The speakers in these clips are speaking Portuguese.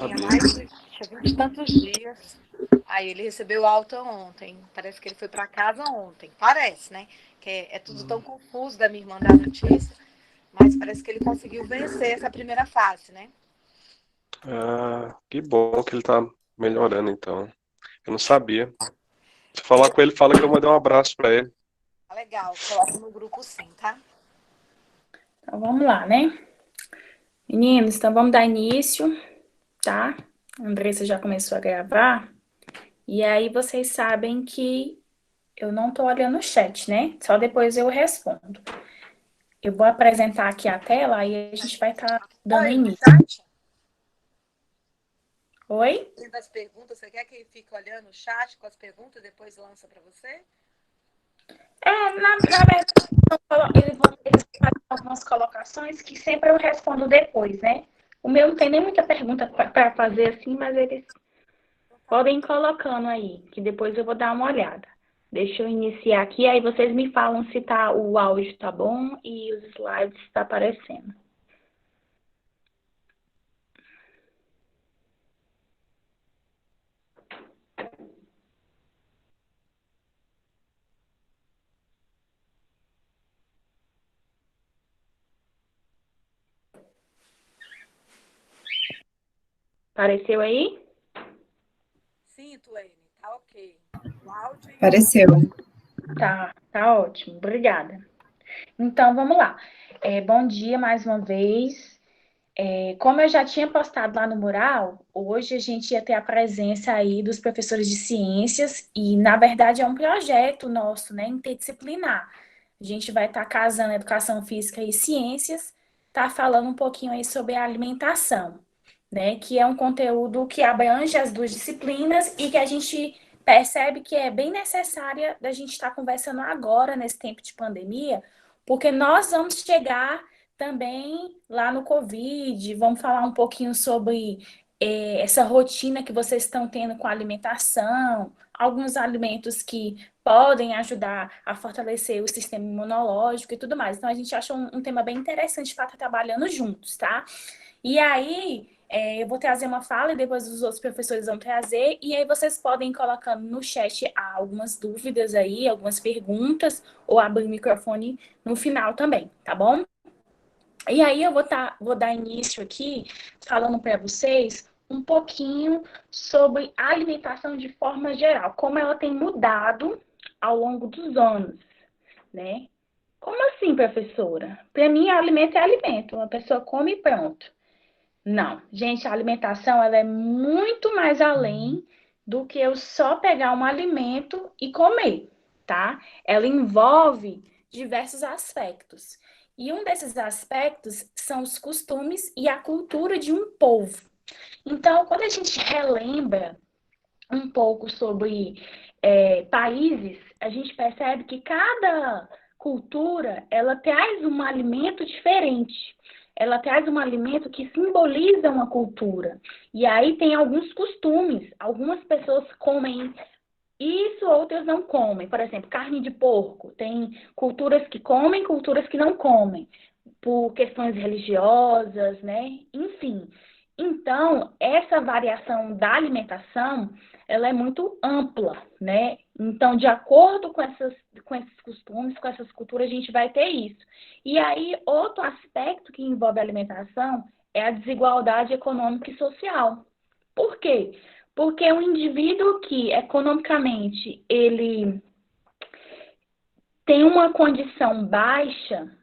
Tinha sabia. mais de tinha 20 e tantos dias. Aí ele recebeu alta ontem. Parece que ele foi para casa ontem. Parece, né? Que é tudo tão confuso da minha irmã dar notícia. Mas parece que ele conseguiu vencer essa primeira fase, né? Ah, que bom que ele tá melhorando, então. Eu não sabia. Se falar com ele, fala que eu mandei um abraço pra ele. Tá legal. Coloca no grupo sim, tá? Então vamos lá, né? Meninos, então vamos dar início, tá? A Andressa já começou a gravar. E aí vocês sabem que eu não tô olhando o chat, né? Só depois eu respondo. Eu vou apresentar aqui a tela e a gente vai estar dando Oi, no início. chat? Oi? Das perguntas, você quer que fique olhando o chat com as perguntas e depois lança para você? Na verdade, eles fazem algumas colocações que sempre eu respondo depois, né? O meu não tem nem muita pergunta para fazer assim, mas eles podem ir colocando aí, que depois eu vou dar uma olhada. Deixa eu iniciar aqui, aí vocês me falam se o áudio tá bom e os slides está aparecendo. Apareceu aí? Sim, Tuane, tá ok. O áudio e Apareceu. Tá ótimo, obrigada. Então, vamos lá. Bom dia mais uma vez. Como eu já tinha postado lá no mural, hoje a gente ia ter a presença aí dos professores de ciências e, na verdade, é um projeto nosso, né, interdisciplinar. A gente vai estar casando educação física e ciências, tá falando um pouquinho aí sobre a alimentação, né, que é um conteúdo que abrange as duas disciplinas e que a gente percebe que é bem necessária da gente estar conversando agora, nesse tempo de pandemia, porque nós vamos chegar também lá no Covid, vamos falar um pouquinho sobre essa rotina que vocês estão tendo com a alimentação, alguns alimentos que podem ajudar a fortalecer o sistema imunológico e tudo mais. Então, a gente acha um tema bem interessante para estar trabalhando juntos, tá? E aí, eu vou trazer uma fala e depois os outros professores vão trazer, e aí vocês podem ir colocando no chat algumas dúvidas aí, algumas perguntas, ou abrir o microfone no final também, tá bom? E aí eu vou dar início aqui falando para vocês um pouquinho sobre a alimentação de forma geral, como ela tem mudado ao longo dos anos, né? Como assim, professora? Para mim, alimento é alimento, uma pessoa come e pronto. Não, gente, a alimentação ela é muito mais além do que eu só pegar um alimento e comer, tá? Ela envolve diversos aspectos. E um desses aspectos são os costumes e a cultura de um povo. Então, quando a gente relembra um pouco sobre países, a gente percebe que cada cultura ela traz um alimento diferente. Ela traz um alimento que simboliza uma cultura. E aí tem alguns costumes. Algumas pessoas comem isso, outras não comem. Por exemplo, carne de porco. Tem culturas que comem, culturas que não comem, por questões religiosas, né? Enfim. Então, essa variação da alimentação, ela é muito ampla, né? Então, de acordo com esses costumes, com essas culturas, a gente vai ter isso. E aí, outro aspecto que envolve a alimentação é a desigualdade econômica e social. Por quê? Porque um indivíduo que economicamente ele tem uma condição baixa,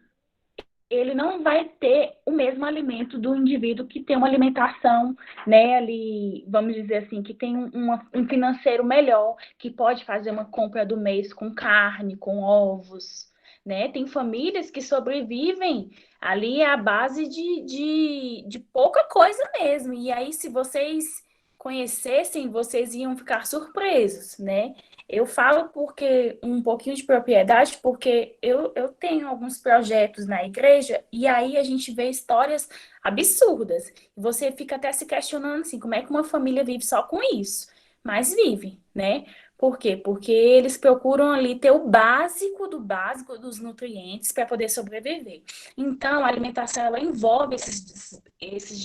ele não vai ter o mesmo alimento do indivíduo que tem uma alimentação, né, ali, vamos dizer assim, que tem um financeiro melhor, que pode fazer uma compra do mês com carne, com ovos, né? Tem famílias que sobrevivem ali à base de pouca coisa mesmo. E aí, se vocês conhecessem, vocês iam ficar surpresos, né? Eu falo porque um pouquinho de propriedade, porque eu tenho alguns projetos na igreja e aí a gente vê histórias absurdas. Você fica até se questionando assim, como é que uma família vive só com isso? Mas vive, né? Por quê? Porque eles procuram ali ter o básico do básico dos nutrientes para poder sobreviver. Então, a alimentação ela envolve esses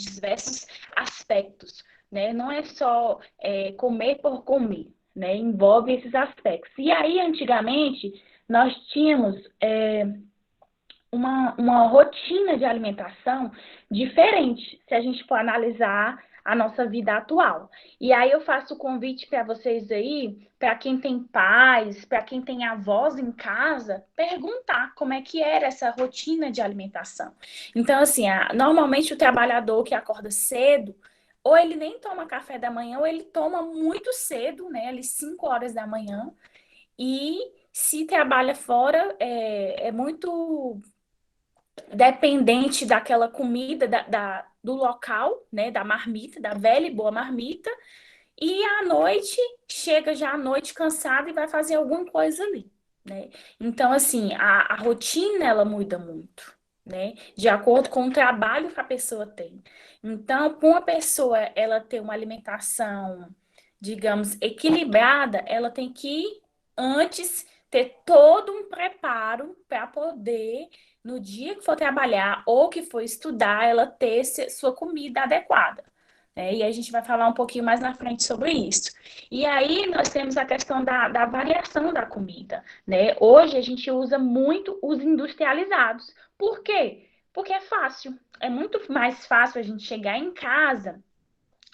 diversos aspectos. né? Não é só comer por comer, né? Envolve esses aspectos. E aí, antigamente, nós tínhamos uma rotina de alimentação diferente, se a gente for analisar a nossa vida atual. E aí eu faço o convite para vocês aí, para quem tem pais, para quem tem avós em casa, perguntar como é que era essa rotina de alimentação. Então, assim, normalmente o trabalhador que acorda cedo, ou ele nem toma café da manhã, ou ele toma muito cedo, né, ali 5 horas da manhã, e se trabalha fora, é muito dependente daquela comida do local, né, da marmita, da velha e boa marmita, e à noite, chega já à noite cansado e vai fazer alguma coisa ali, né? Então, assim, a rotina, ela muda muito, né? De acordo com o trabalho que a pessoa tem. Então, para uma pessoa, ela ter uma alimentação, digamos, equilibrada, ela tem que, antes, ter todo um preparo para poder, no dia que for trabalhar ou que for estudar, ela ter sua comida adequada. E a gente vai falar um pouquinho mais na frente sobre isso. E aí nós temos a questão da variação da comida, né? Hoje a gente usa muito os industrializados. Por quê? Porque é fácil. É muito mais fácil a gente chegar em casa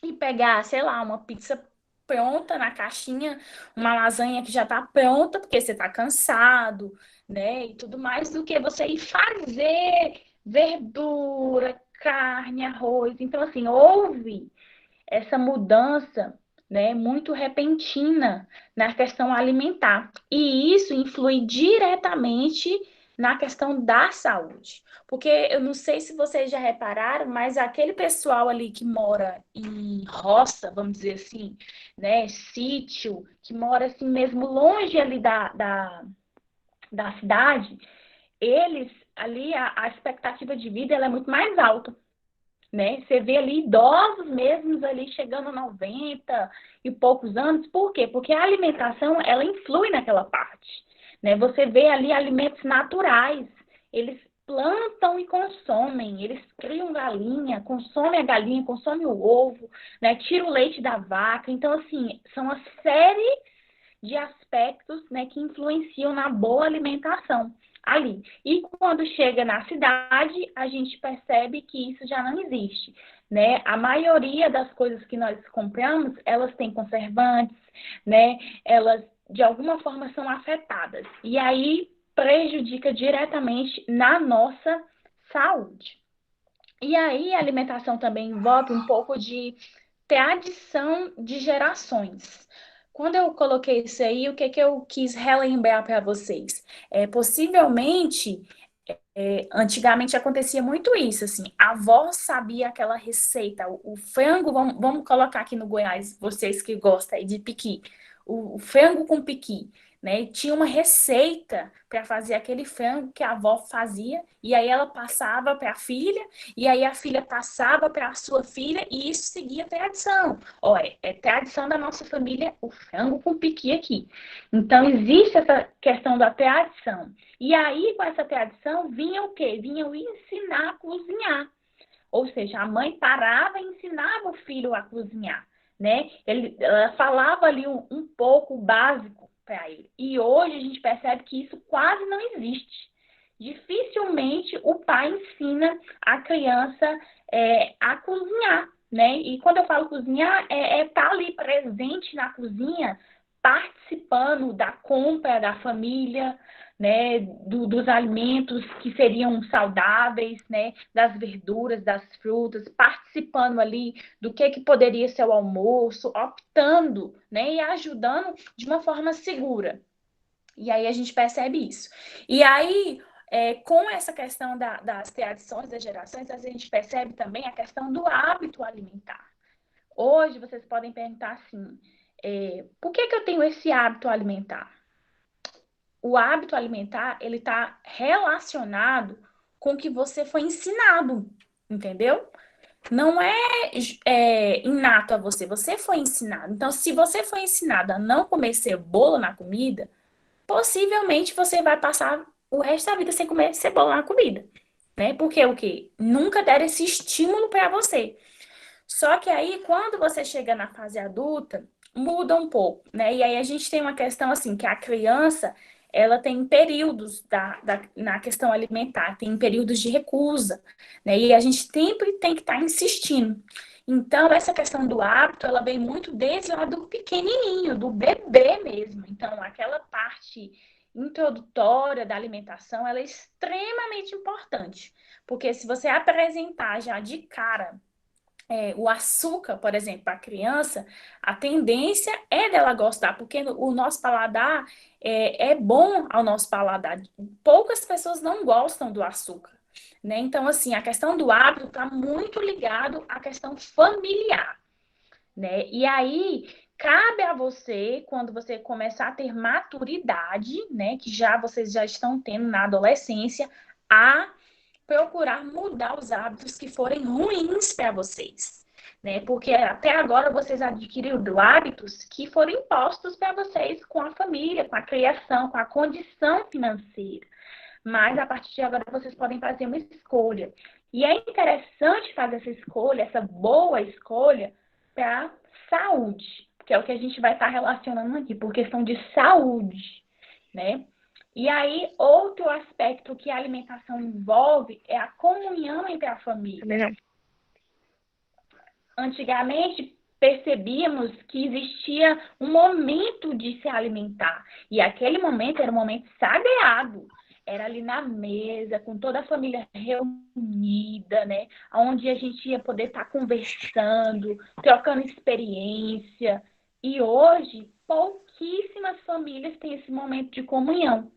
e pegar, sei lá, uma pizza pronta na caixinha, uma lasanha que já está pronta, porque você está cansado, né? E tudo mais, do que você ir fazer verdura, carne, arroz. Então, assim, houve essa mudança, né, muito repentina na questão alimentar. E isso influi diretamente na questão da saúde. Porque eu não sei se vocês já repararam, mas aquele pessoal ali que mora em roça, vamos dizer assim, né, sítio, que mora assim mesmo longe ali da cidade, eles ali, a expectativa de vida ela é muito mais alta, né? Você vê ali idosos mesmos ali chegando a 90 e poucos anos. Por quê? Porque a alimentação, ela influi naquela parte, né? Você vê ali alimentos naturais, eles plantam e consomem, eles criam galinha, consomem a galinha, consomem o ovo, né? Tira o leite da vaca. Então, assim, são uma série de aspectos, né, que influenciam na boa alimentação ali. E quando chega na cidade, a gente percebe que isso já não existe, né? A maioria das coisas que nós compramos, elas têm conservantes, né? Elas, de alguma forma, são afetadas. E aí, prejudica diretamente na nossa saúde. E aí, a alimentação também envolve um pouco de tradição de gerações. Quando eu coloquei isso aí, o que que eu quis relembrar para vocês? Possivelmente, antigamente acontecia muito isso, assim, a avó sabia aquela receita, o frango, vamos colocar aqui no Goiás, vocês que gostam aí de piqui, o frango com piqui, né? Tinha uma receita para fazer aquele frango que a avó fazia, e aí ela passava para a filha, e aí a filha passava para a sua filha, e isso seguia a tradição. Ó, é tradição da nossa família o frango com piqui aqui. Então, existe essa questão da tradição. E aí, com essa tradição, vinha o quê? Vinha o ensinar a cozinhar. Ou seja, a mãe parava e ensinava o filho a cozinhar, né? Ela falava ali um pouco básico para ele. E hoje a gente percebe que isso quase não existe. Dificilmente o pai ensina a criança a cozinhar, né? E quando eu falo cozinhar, estar ali presente na cozinha, participando da compra da família, né, dos alimentos que seriam saudáveis, né, das verduras, das frutas, participando ali do que poderia ser o almoço, optando, né, e ajudando de uma forma segura. E aí a gente percebe isso. E aí, com essa questão das tradições, das gerações, a gente percebe também a questão do hábito alimentar. Hoje, vocês podem perguntar assim, por que eu tenho esse hábito alimentar? O hábito alimentar, ele está relacionado com o que você foi ensinado, entendeu? Não é inato a você, você foi ensinado. Então, se você foi ensinado a não comer cebola na comida, possivelmente você vai passar o resto da vida sem comer cebola na comida, né? Porque o quê? Nunca deram esse estímulo para você. Só que aí, quando você chega na fase adulta, muda um pouco, né? E aí a gente tem uma questão assim, que a criança, ela tem períodos na questão alimentar, tem períodos de recusa, né? E a gente sempre tem que estar insistindo. Então, essa questão do hábito, ela vem muito desde lá do pequenininho, do bebê mesmo. Então, aquela parte introdutória da alimentação, ela é extremamente importante. Porque se você apresentar já de cara o açúcar, por exemplo, para a criança, a tendência é dela gostar, porque o nosso paladar é bom ao nosso paladar. Poucas pessoas não gostam do açúcar, né? Então, assim, a questão do hábito está muito ligado à questão familiar, né? E aí, cabe a você, quando você começar a ter maturidade, né, que já vocês já estão tendo na adolescência, a procurar mudar os hábitos que forem ruins para vocês, né? Porque até agora vocês adquiriram hábitos que foram impostos para vocês com a família, com a criação, com a condição financeira. Mas a partir de agora vocês podem fazer uma escolha. E é interessante fazer essa escolha, essa boa escolha, para saúde, que é o que a gente vai estar relacionando aqui, por questão de saúde, né? E aí, outro aspecto que a alimentação envolve é a comunhão entre a família. Antigamente, percebíamos que existia um momento de se alimentar. E aquele momento era um momento sagrado. Era ali na mesa, com toda a família reunida, né? Onde a gente ia poder estar conversando, trocando experiência. E hoje, pouquíssimas famílias têm esse momento de comunhão,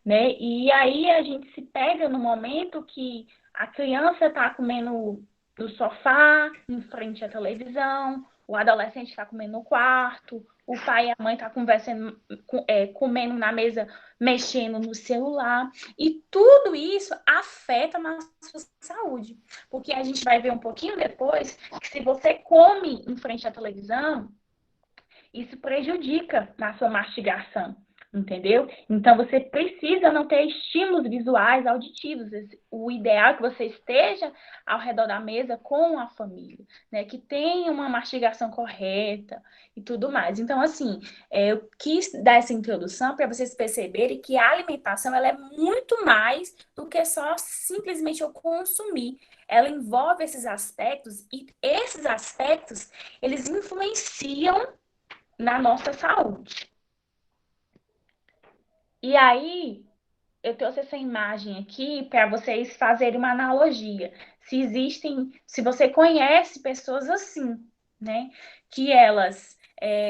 né? E aí a gente se pega no momento que a criança está comendo no sofá, em frente à televisão, o adolescente está comendo no quarto, o pai e a mãe estão conversando, comendo na mesa, mexendo no celular. E tudo isso afeta a nossa saúde. Porque a gente vai ver um pouquinho depois que se você come em frente à televisão, isso prejudica na sua mastigação, entendeu? Então, você precisa não ter estímulos visuais, auditivos. O ideal é que você esteja ao redor da mesa com a família, né? Que tenha uma mastigação correta e tudo mais. Então, assim, eu quis dar essa introdução para vocês perceberem que a alimentação ela é muito mais do que só simplesmente eu consumir. Ela envolve esses aspectos e esses aspectos, eles influenciam na nossa saúde. E aí, eu trouxe essa imagem aqui para vocês fazerem uma analogia. Se você conhece pessoas assim, né? Que elas,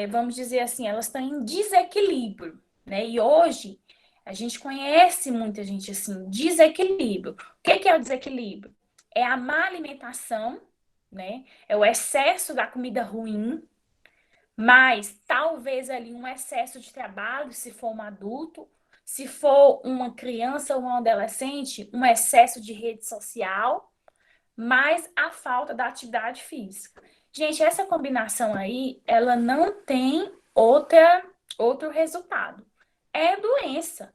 vamos dizer assim, elas estão em desequilíbrio, né? E hoje, a gente conhece muita gente assim, desequilíbrio. O que é o desequilíbrio? É a má alimentação, né? É o excesso da comida ruim, mas talvez ali um excesso de trabalho, se for um adulto, se for uma criança ou um adolescente, um excesso de rede social, mais a falta da atividade física. Gente, essa combinação aí, ela não tem outro resultado. É doença,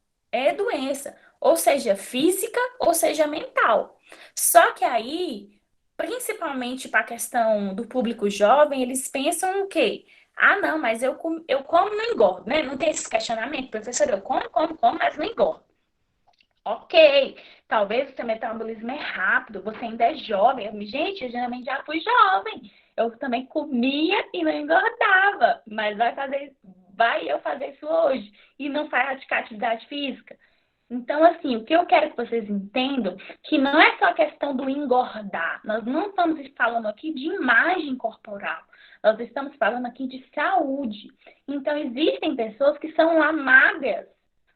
ou seja, física, ou seja, mental. Só que aí, principalmente para a questão do público jovem, eles pensam no quê? Ah, não, mas eu como e não engordo, né? Não tem esse questionamento, professor, eu como, mas não engordo. Ok, talvez o seu metabolismo é rápido, você ainda é jovem. Gente, eu geralmente já fui jovem. Eu também comia e não engordava, mas vai eu fazer isso hoje e não praticar atividade física? Então, assim, o que eu quero que vocês entendam que não é só a questão do engordar. Nós não estamos falando aqui de imagem corporal. Nós estamos falando aqui de saúde. Então, existem pessoas que são lá magras,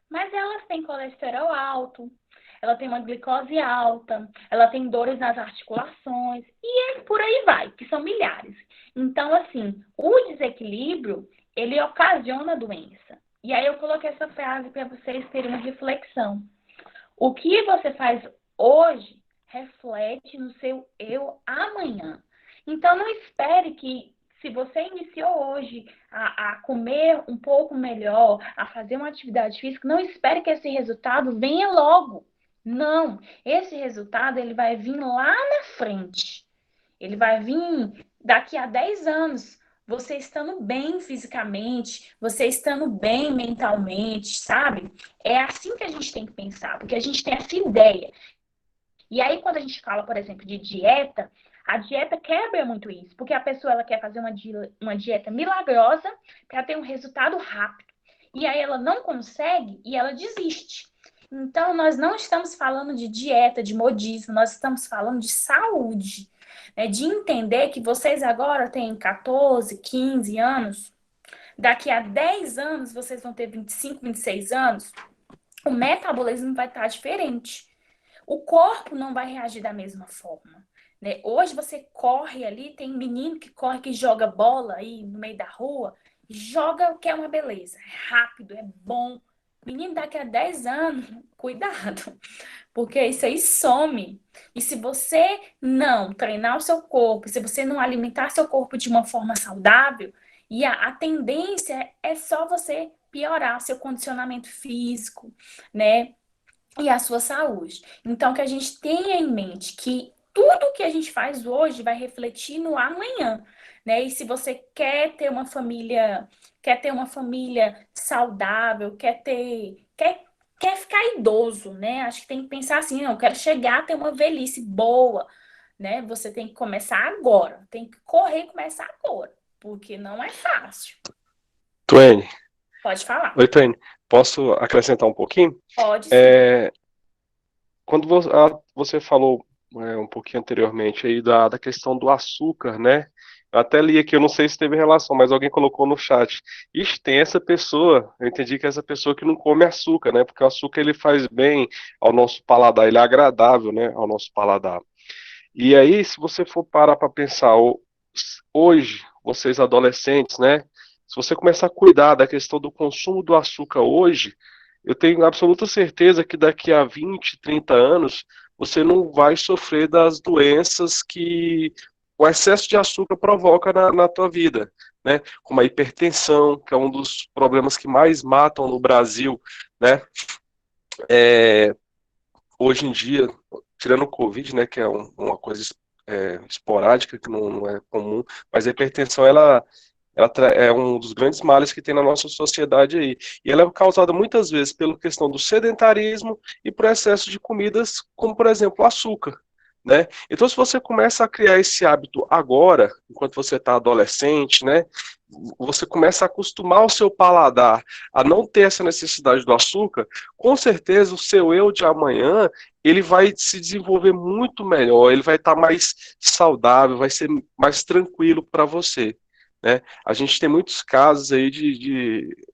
mas elas têm colesterol alto, ela tem uma glicose alta, ela tem dores nas articulações, e por aí vai, que são milhares. Então, assim, o desequilíbrio, ele ocasiona doença. E aí eu coloquei essa frase para vocês terem uma reflexão. O que você faz hoje reflete no seu eu amanhã. Então, não espere que, se você iniciou hoje a comer um pouco melhor, a fazer uma atividade física, não espere que esse resultado venha logo. Não, esse resultado ele vai vir lá na frente. Ele vai vir daqui a 10 anos, você estando bem fisicamente, você estando bem mentalmente, sabe? É assim que a gente tem que pensar, porque a gente tem essa ideia. E aí, quando a gente fala, por exemplo, de dieta, a dieta quebra muito isso, porque a pessoa ela quer fazer uma dieta milagrosa para ter um resultado rápido. E aí ela não consegue e ela desiste. Então, nós não estamos falando de dieta, de modismo, nós estamos falando de saúde, né? De entender que vocês agora têm 14, 15 anos, daqui a 10 anos vocês vão ter 25, 26 anos, o metabolismo vai estar diferente. O corpo não vai reagir da mesma forma, né? Hoje você corre ali, tem menino que corre, que joga bola aí no meio da rua, joga o que é uma beleza, é rápido, é bom. Menino, daqui a 10 anos, cuidado, porque isso aí some. E se você não treinar o seu corpo, se você não alimentar seu corpo de uma forma saudável, e a tendência é só você piorar seu condicionamento físico, né? E a sua saúde. Então, que a gente tenha em mente que tudo que a gente faz hoje vai refletir no amanhã, né? E se você quer ter uma família saudável, quer ficar idoso, né? Acho que tem que pensar assim, não, eu quero chegar a ter uma velhice boa, né? Você tem que começar agora, tem que correr e começar agora, porque não é fácil. Tuane, Pode falar. oi, Tuane, posso acrescentar um pouquinho? Pode sim. Quando você falou um pouquinho anteriormente aí da questão do açúcar, né? Eu até li aqui, eu não sei se teve relação, mas alguém colocou no chat. Ixi, tem essa pessoa, eu entendi que é essa pessoa que não come açúcar, né? Porque o açúcar ele faz bem ao nosso paladar, ele é agradável, né, ao nosso paladar. E aí, se você for parar para pensar, hoje, vocês adolescentes, né? Se você começar a cuidar da questão do consumo do açúcar hoje, eu tenho absoluta certeza que daqui a 20, 30 anos, você não vai sofrer das doenças que o excesso de açúcar provoca na tua vida, né? Como a hipertensão, que é um dos problemas que mais matam no Brasil, né? Hoje em dia, tirando o Covid, né, que é uma coisa esporádica, que não é comum, mas a hipertensão, ela é um dos grandes males que tem na nossa sociedade aí. E ela é causada muitas vezes pela questão do sedentarismo e por excesso de comidas, como, por exemplo, o açúcar. Né? Então, se você começa a criar esse hábito agora, enquanto você está adolescente, né, você começa a acostumar o seu paladar a não ter essa necessidade do açúcar, com certeza o seu eu de amanhã ele vai se desenvolver muito melhor, ele vai estar mais saudável, vai ser mais tranquilo para você. Né? A gente tem muitos casos aí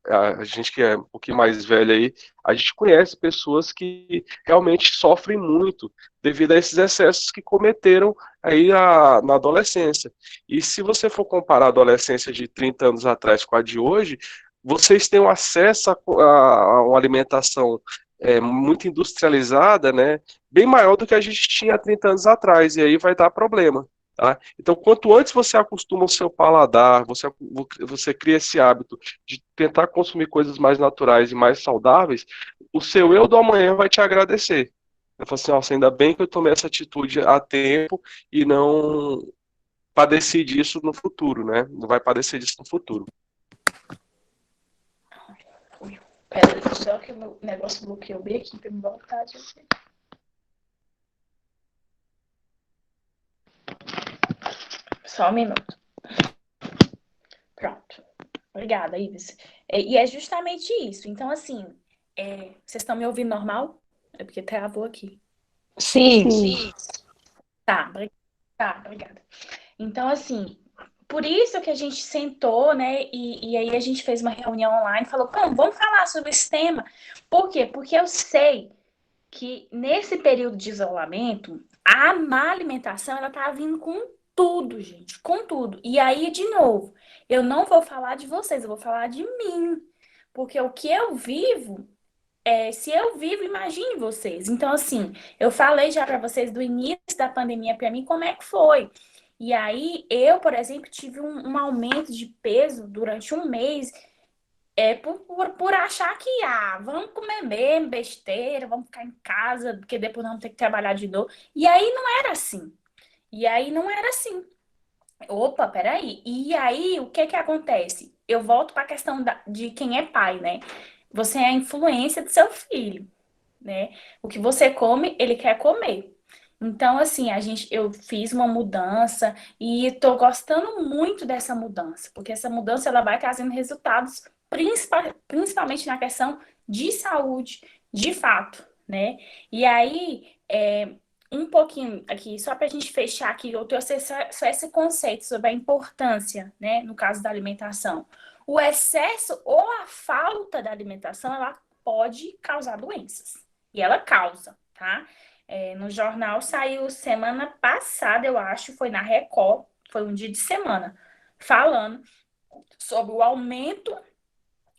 a gente que é um pouquinho mais velho aí, a gente conhece pessoas que realmente sofrem muito devido a esses excessos que cometeram aí na adolescência. E se você for comparar a adolescência de 30 anos atrás com a de hoje, vocês têm um acesso a uma alimentação muito industrializada, né, bem maior do que a gente tinha há 30 anos atrás, e aí vai dar problema. Tá? Então, quanto antes você acostuma o seu paladar, você cria esse hábito de tentar consumir coisas mais naturais e mais saudáveis, o seu eu do amanhã vai te agradecer. Eu falo assim, nossa, ainda bem que eu tomei essa atitude a tempo e não padecer disso no futuro, né? Não vai padecer disso no futuro. Pera, só que o meu negócio bloqueou bem aqui pra me voltar de você. Só um minuto. Pronto. Obrigada, Ives. E é justamente isso. Então, assim, vocês estão me ouvindo normal? É porque travou aqui. Sim. Tá, obrigada. Então, assim, por isso que a gente sentou, né? E aí a gente fez uma reunião online e falou, vamos falar sobre esse tema. Por quê? Porque eu sei que nesse período de isolamento, a má alimentação, ela tá vindo com tudo, gente, com tudo. E aí, de novo, eu não vou falar de vocês, eu vou falar de mim. Porque o que eu vivo, se eu vivo, imagine vocês. Então, assim, eu falei já para vocês do início da pandemia para mim, como é que foi. E aí, eu, por exemplo, tive um aumento de peso durante um mês, por achar que, vamos comer mesmo, besteira, vamos ficar em casa, porque depois vamos ter que trabalhar de novo. E aí não era assim. Opa, peraí. E aí, o que que acontece? Eu volto para a questão de quem é pai, né? Você é a influência do seu filho, né? O que você come, ele quer comer. Então, assim, eu fiz uma mudança e estou gostando muito dessa mudança, porque essa mudança ela vai trazendo resultados, principalmente na questão de saúde, de fato, né? E aí, um pouquinho aqui, só para a gente fechar aqui, eu trouxe só esse conceito sobre a importância, né, no caso da alimentação. O excesso ou a falta da alimentação, ela pode causar doenças. E ela causa, tá? No jornal saiu semana passada, eu acho, foi na Record, foi um dia de semana, falando sobre o aumento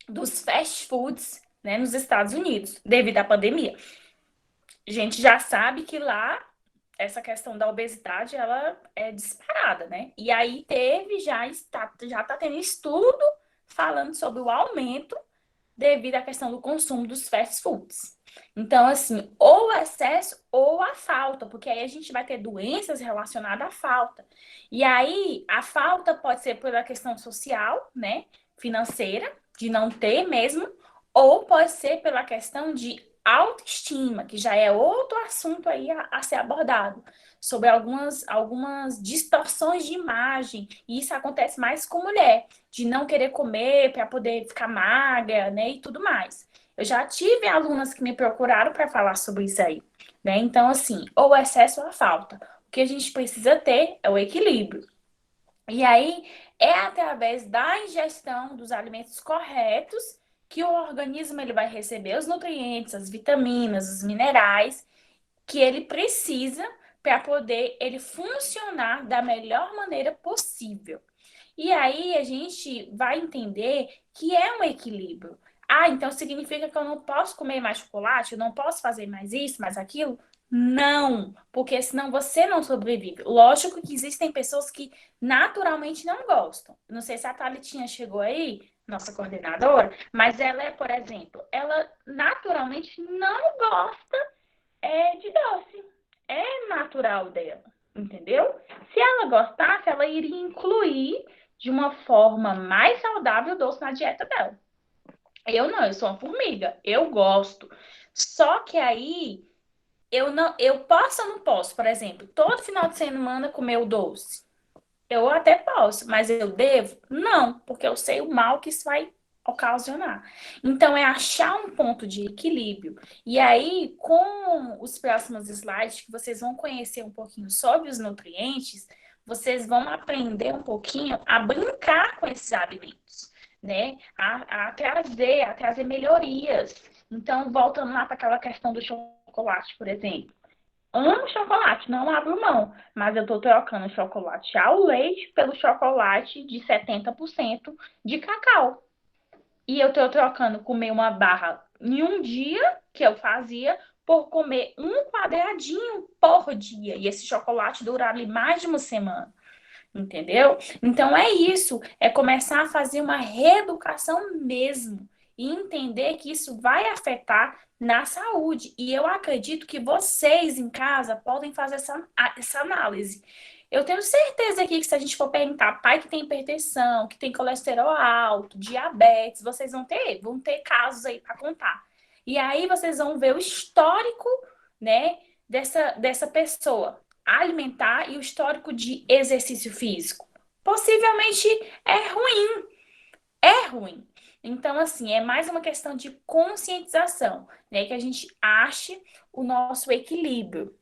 dos fast foods, né, nos Estados Unidos, devido à pandemia. A gente já sabe que lá essa questão da obesidade ela é disparada, né? E aí já está tendo estudo falando sobre o aumento devido à questão do consumo dos fast foods. Então, assim, ou o excesso ou a falta, porque aí a gente vai ter doenças relacionadas à falta. E aí, a falta pode ser pela questão social, né, financeira, de não ter mesmo, ou pode ser pela questão de autoestima, que já é outro assunto aí a ser abordado, sobre algumas distorções de imagem. E isso acontece mais com mulher, de não querer comer para poder ficar magra, né, e tudo mais. Eu já tive alunas que me procuraram para falar sobre isso aí, né? Então, assim, ou excesso ou a falta. O que a gente precisa ter é o equilíbrio. E aí, é através da ingestão dos alimentos corretos que o organismo ele vai receber os nutrientes, as vitaminas, os minerais que ele precisa para poder ele funcionar da melhor maneira possível. E aí a gente vai entender que é um equilíbrio. Ah, então significa que eu não posso comer mais chocolate, eu não posso fazer mais isso, mais aquilo? Não, porque senão você não sobrevive. Lógico que existem pessoas que naturalmente não gostam. Não sei se a Thalitinha chegou aí, nossa coordenadora, mas ela é, por exemplo, ela naturalmente não gosta de doce. É natural dela, entendeu? Se ela gostasse, ela iria incluir de uma forma mais saudável o doce na dieta dela. Eu não, eu sou uma formiga, eu gosto. Só que aí eu posso ou não posso, por exemplo, todo final de semana comer o doce. Eu até posso, mas eu devo? Não, porque eu sei o mal que isso vai ocasionar. Então, é achar um ponto de equilíbrio. E aí, com os próximos slides, que vocês vão conhecer um pouquinho sobre os nutrientes, vocês vão aprender um pouquinho a brincar com esses alimentos, né? A trazer melhorias. Então, voltando lá para aquela questão do chocolate, por exemplo. Amo chocolate, não abro mão, mas eu estou trocando chocolate ao leite pelo chocolate de 70% de cacau. E eu estou trocando comer uma barra em um dia, que eu fazia, por comer um quadradinho por dia. E esse chocolate dura ali mais de uma semana. Entendeu? Então é isso, é começar a fazer uma reeducação mesmo e entender que isso vai afetar na saúde. E eu acredito que vocês em casa podem fazer essa análise. Eu tenho certeza aqui que se a gente for perguntar pai que tem hipertensão, que tem colesterol alto, diabetes, vocês vão ter casos aí para contar. E aí vocês vão ver o histórico, né, dessa pessoa alimentar e o histórico de exercício físico. Possivelmente é ruim. É ruim. Então, assim, é mais uma questão de conscientização, né? Que a gente ache o nosso equilíbrio.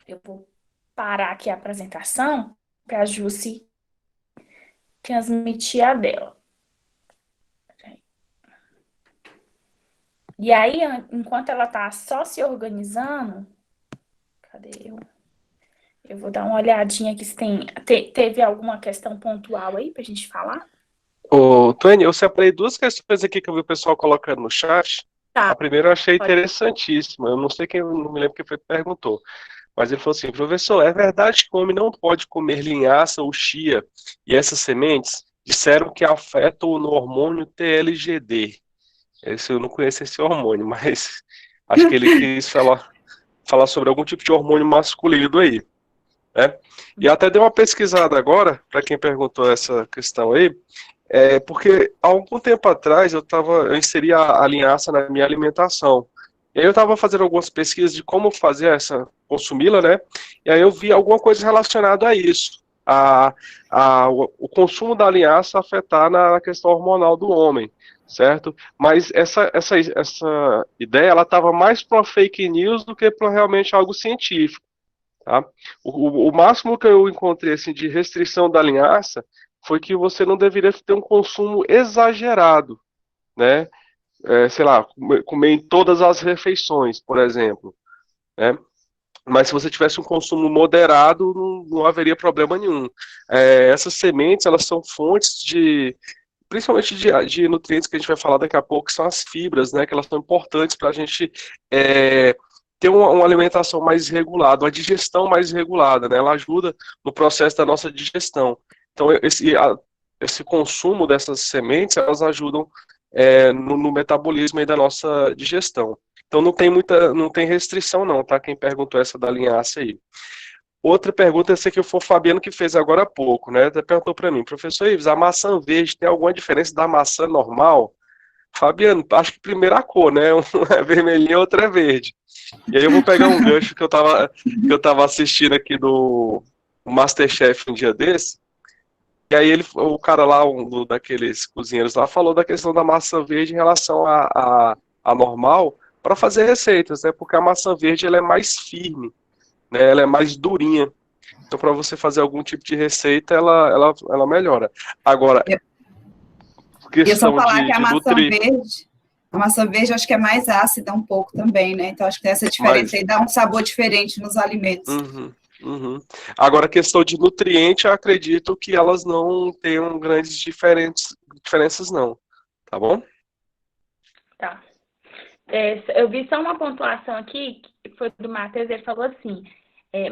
Eu vou parar aqui a apresentação para a Jussi transmitir a dela. E aí, enquanto ela tá só se organizando, cadê eu? Eu vou dar uma olhadinha aqui se teve alguma questão pontual aí pra gente falar. Ô, Tânia, eu separei duas questões aqui que eu vi o pessoal colocando no chat. Tá. A primeira eu achei interessantíssima. Eu não sei quem, não me lembro quem foi que perguntou. Mas ele falou assim: professor, é verdade que o homem não pode comer linhaça ou chia e essas sementes disseram que afetam no hormônio TLGD. Esse eu não conheço esse hormônio, mas acho que ele quis falar sobre algum tipo de hormônio masculino aí. né? E até dei uma pesquisada agora, para quem perguntou essa questão aí, porque há algum tempo atrás eu inseri a linhaça na minha alimentação. E aí eu estava fazendo algumas pesquisas de como fazer consumi-la, né? E aí eu vi alguma coisa relacionada a isso, o consumo da linhaça afetar na questão hormonal do homem, certo? Mas essa ideia, ela estava mais para fake news do que para realmente algo científico, tá? O máximo que eu encontrei assim, de restrição da linhaça foi que você não deveria ter um consumo exagerado, né? Sei lá, comer em todas as refeições, por exemplo, né? Mas se você tivesse um consumo moderado, não haveria problema nenhum. Essas sementes, elas são fontes principalmente de nutrientes que a gente vai falar daqui a pouco, que são as fibras, né? Que elas são importantes para a gente ter uma alimentação mais regulada, uma digestão mais regulada, né? Ela ajuda no processo da nossa digestão. Então, esse consumo dessas sementes, elas ajudam no metabolismo aí da nossa digestão. Então não tem restrição não, tá? Quem perguntou essa da linhaça aí. Outra pergunta, essa que foi o Fabiano que fez agora há pouco, né? Ele perguntou para mim, professor Ives, a maçã verde tem alguma diferença da maçã normal? Fabiano, acho que primeiro a cor, né? Uma é vermelhinha, outra é verde. E aí eu vou pegar um gancho que eu tava assistindo aqui do MasterChef um dia desse, e aí o cara lá, daqueles cozinheiros lá, falou da questão da maçã verde em relação à normal para fazer receitas, né? Porque a maçã verde ela é mais firme, né? Ela é mais durinha. Então, para você fazer algum tipo de receita, ela melhora. Agora, ia só questão falar que a maçã verde acho que é mais ácida um pouco também, né? Então, acho que tem essa diferença aí, dá um sabor diferente nos alimentos. Uhum. Agora, a questão de nutriente, eu acredito que elas não tenham grandes diferenças, não. Tá bom? Tá. Eu vi só uma pontuação aqui, que foi do Matheus, ele falou assim,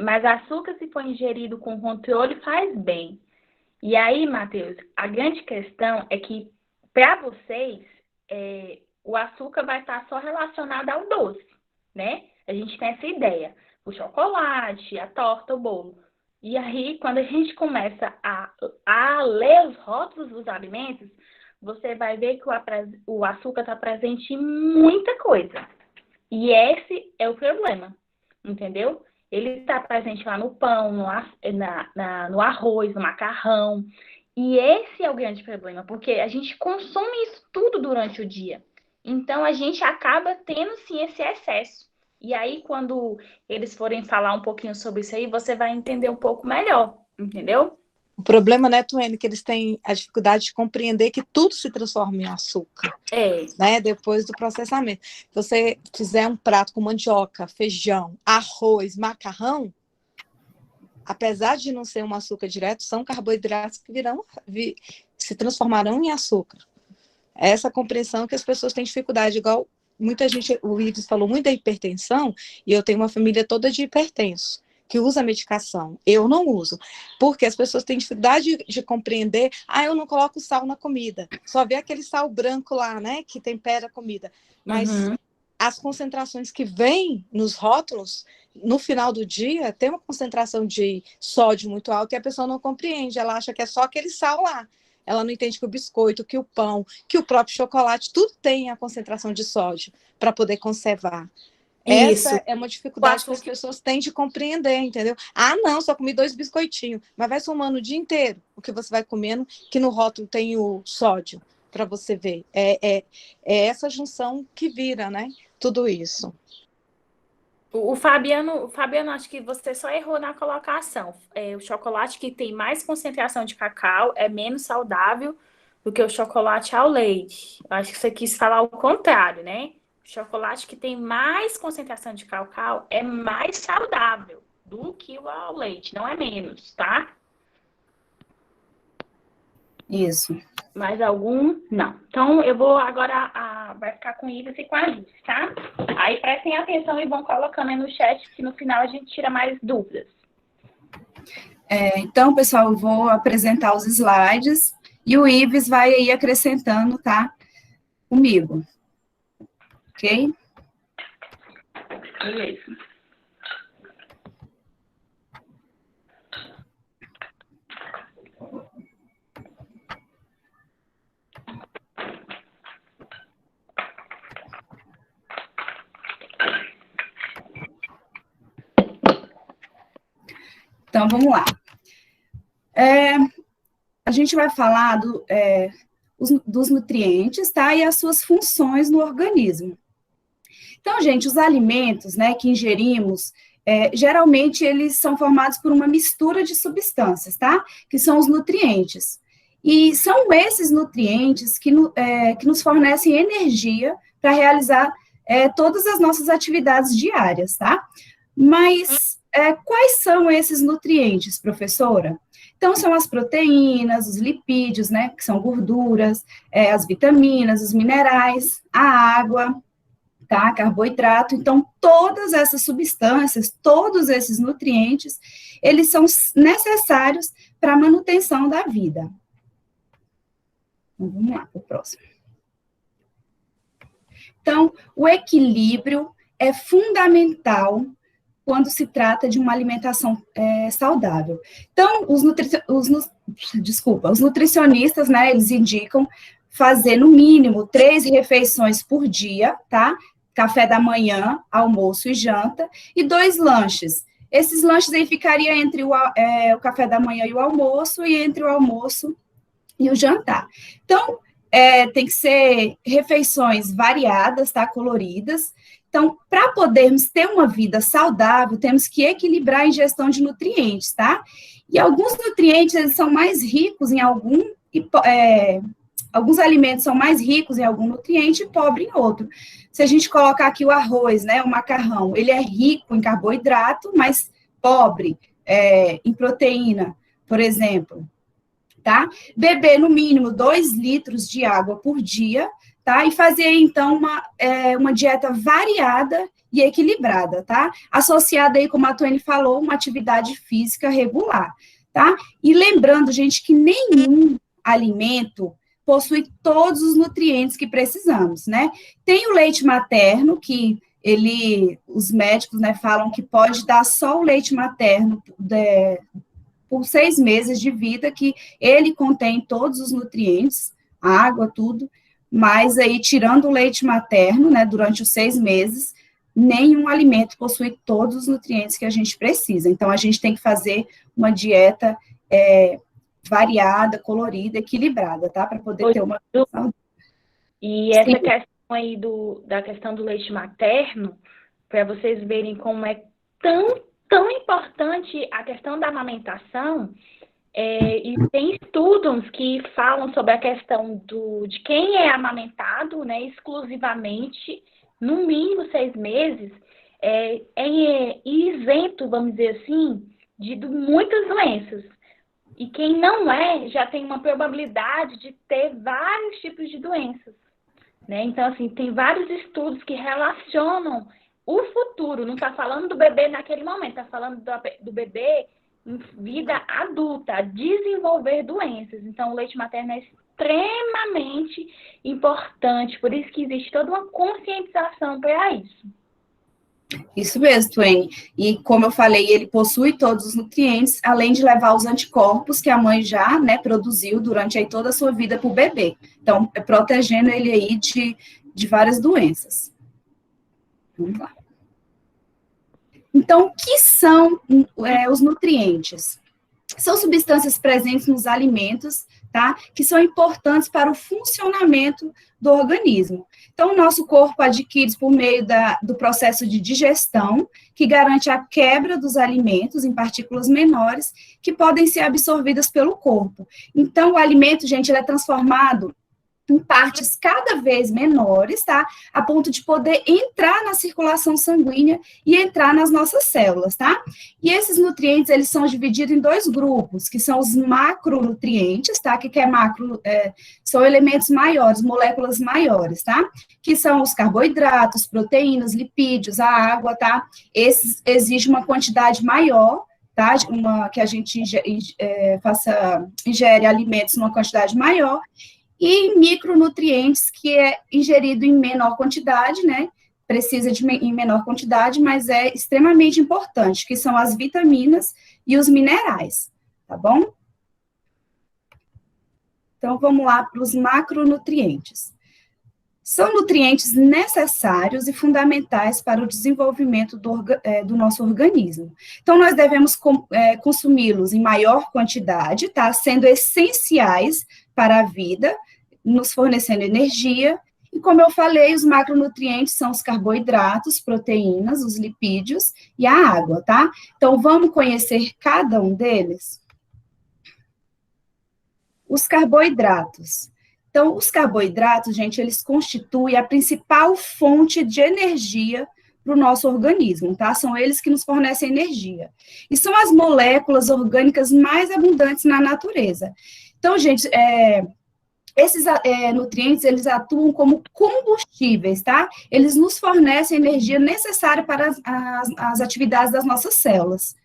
mas açúcar, se for ingerido com controle, faz bem. E aí, Matheus, a grande questão é que, para vocês, o açúcar vai estar só relacionado ao doce, né? A gente tem essa ideia. O chocolate, a torta, o bolo. E aí, quando a gente começa a ler os rótulos dos alimentos, você vai ver que o açúcar está presente em muita coisa. E esse é o problema, entendeu? Ele está presente lá no pão, no arroz, no macarrão. E esse é o grande problema, porque a gente consome isso tudo durante o dia. Então, a gente acaba tendo, sim, esse excesso. E aí, quando eles forem falar um pouquinho sobre isso aí, você vai entender um pouco melhor, entendeu? O problema, né, Tuene, que eles têm a dificuldade de compreender que tudo se transforma em açúcar, né, depois do processamento. Se você fizer um prato com mandioca, feijão, arroz, macarrão, apesar de não ser um açúcar direto, são carboidratos que se transformarão em açúcar. Essa compreensão que as pessoas têm dificuldade, igual muita gente, o Ives falou muito da hipertensão, e eu tenho uma família toda de hipertensos, que usa medicação. Eu não uso, porque as pessoas têm dificuldade de compreender, eu não coloco sal na comida, só vê aquele sal branco lá, né, que tempera a comida, mas as concentrações que vêm nos rótulos, no final do dia, tem uma concentração de sódio muito alta e a pessoa não compreende, ela acha que é só aquele sal lá. Ela não entende que o biscoito, que o pão, que o próprio chocolate, tudo tem a concentração de sódio para poder conservar. Isso. Essa é uma dificuldade que as pessoas têm de compreender, entendeu? Não, só comi 2 biscoitinhos, mas vai somando o dia inteiro o que você vai comendo, que no rótulo tem o sódio, para você ver. É essa junção que vira, né? Tudo isso. O Fabiano, acho que você só errou na colocação. O chocolate que tem mais concentração de cacau é menos saudável do que o chocolate ao leite. Eu acho que você quis falar o contrário, né? O chocolate que tem mais concentração de cacau é mais saudável do que o ao leite, não é menos, tá? Isso. Mais algum? Não. Então, eu vou agora, vai ficar com o Ives e com a Alice, tá? Aí prestem atenção e vão colocando aí no chat, que no final a gente tira mais dúvidas. Então, pessoal, eu vou apresentar os slides e o Ives vai aí acrescentando, tá? Comigo. Ok? Beleza. Então, vamos lá. A gente vai falar dos nutrientes, tá? E as suas funções no organismo. Então, gente, os alimentos, né, que ingerimos, geralmente eles são formados por uma mistura de substâncias, tá? Que são os nutrientes. E são esses nutrientes que nos fornecem energia para realizar todas as nossas atividades diárias, tá? Mas quais são esses nutrientes, professora? Então, são as proteínas, os lipídios, né, que são gorduras, as vitaminas, os minerais, a água, tá? Carboidrato. Então, todas essas substâncias, todos esses nutrientes, eles são necessários para a manutenção da vida. Então, vamos lá, para o próximo. Então, o equilíbrio é fundamental quando se trata de uma alimentação saudável. Então, os nutricionistas, né, eles indicam fazer no mínimo 3 refeições por dia, tá? Café da manhã, almoço e janta, e 2 lanches. Esses lanches aí ficariam entre o café da manhã e o almoço, e entre o almoço e o jantar. Então, tem que ser refeições variadas, tá? Coloridas. Então, para podermos ter uma vida saudável, temos que equilibrar a ingestão de nutrientes, tá? E alguns nutrientes, eles são mais ricos em alguns alimentos são mais ricos em algum nutriente e pobre em outro. Se a gente colocar aqui o arroz, né, o macarrão, ele é rico em carboidrato, mas pobre em proteína, por exemplo, tá? Beber no mínimo 2 litros de água por dia, tá? E fazer, então, uma dieta variada e equilibrada, tá? Associada aí, como a Tuane falou, uma atividade física regular, tá? E lembrando, gente, que nenhum alimento possui todos os nutrientes que precisamos, né? Tem o leite materno, que os médicos, né, falam que pode dar só o leite materno por 6 meses de vida, que ele contém todos os nutrientes, água, tudo, mas aí, tirando o leite materno, né, durante os 6 meses, nenhum alimento possui todos os nutrientes que a gente precisa. Então, a gente tem que fazer uma dieta variada, colorida, equilibrada, tá? Para poder ter uma... E essa questão aí da questão do leite materno, para vocês verem como é tão importante a questão da amamentação, e tem estudos que falam sobre a questão de quem é amamentado, né, exclusivamente, no mínimo 6 meses, isento, vamos dizer assim, de muitas doenças. E quem não já tem uma probabilidade de ter vários tipos de doenças, né? Então, assim, tem vários estudos que relacionam o futuro, não está falando do bebê naquele momento, está falando do bebê em vida adulta, a desenvolver doenças. Então, o leite materno é extremamente importante, por isso que existe toda uma conscientização para isso. Isso mesmo, Tuane. E como eu falei, ele possui todos os nutrientes, além de levar os anticorpos que a mãe já, né, produziu durante aí toda a sua vida para o bebê. Então, protegendo ele aí de várias doenças. Vamos lá. Então, o que são os nutrientes? São substâncias presentes nos alimentos, tá? Que são importantes para o funcionamento do organismo. Então, o nosso corpo adquire por meio do processo de digestão, que garante a quebra dos alimentos em partículas menores, que podem ser absorvidas pelo corpo. Então, o alimento, gente, ele é transformado em partes cada vez menores, tá? A ponto de poder entrar na circulação sanguínea e entrar nas nossas células, tá? E esses nutrientes, eles são divididos em 2 grupos, que são os macronutrientes, tá? Que é macro, são elementos maiores, moléculas maiores, tá? Que são os carboidratos, proteínas, lipídios, a água, tá? Esses exigem uma quantidade maior, tá? Que a gente ingere alimentos numa quantidade maior, e micronutrientes, que é ingerido em menor quantidade, né? Precisa em menor quantidade, mas é extremamente importante, que são as vitaminas e os minerais, tá bom? Então, vamos lá para os macronutrientes. São nutrientes necessários e fundamentais para o desenvolvimento do nosso organismo. Então, nós devemos consumi-los em maior quantidade, tá? Sendo essenciais para a vida, nos fornecendo energia. E, como eu falei, os macronutrientes são os carboidratos, proteínas, os lipídios e a água, tá? Então, vamos conhecer cada um deles? Os carboidratos. Então, os carboidratos, gente, eles constituem a principal fonte de energia para o nosso organismo, tá? São eles que nos fornecem energia. E são as moléculas orgânicas mais abundantes na natureza. Então, gente, esses nutrientes, eles atuam como combustíveis, tá? Eles nos fornecem energia necessária para as atividades das nossas células,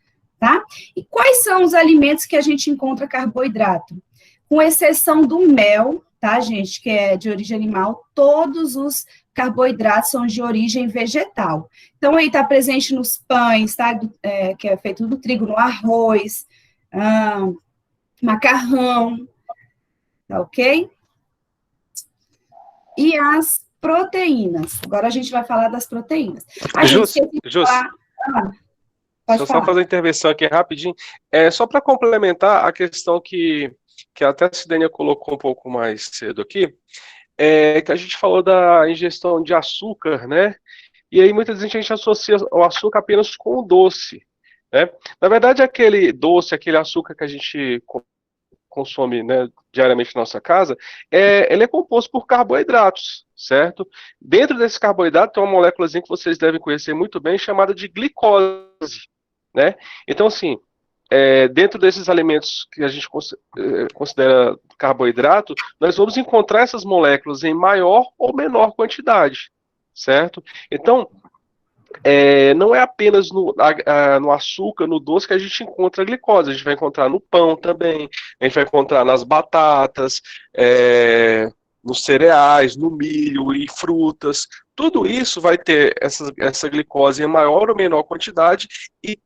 tá? E quais são os alimentos que a gente encontra carboidrato? Com exceção do mel, tá, gente, que é de origem animal, todos os carboidratos são de origem vegetal. Então, aí está presente nos pães, tá, que é feito do trigo, no arroz, macarrão, tá ok? E as proteínas. Agora a gente vai falar das proteínas. Deixa eu pode só falar. fazer uma intervenção aqui rapidinho. Só para complementar a questão que até a Cidênia colocou um pouco mais cedo aqui, que a gente falou da ingestão de açúcar, né? E aí muita gente associa o açúcar apenas com o doce, né? Na verdade, aquele doce, aquele açúcar que a gente consome, né, diariamente na nossa casa, ele é composto por carboidratos, certo? Dentro desse carboidrato tem uma moléculazinha que vocês devem conhecer muito bem, chamada de glicose, né? Então, assim, dentro desses alimentos que a gente considera carboidrato, nós vamos encontrar essas moléculas em maior ou menor quantidade, certo? Então, não é apenas no açúcar, no doce que a gente encontra a glicose, a gente vai encontrar no pão também, a gente vai encontrar nas batatas, nos cereais, no milho e frutas. Tudo isso vai ter essa glicose em maior ou menor quantidade e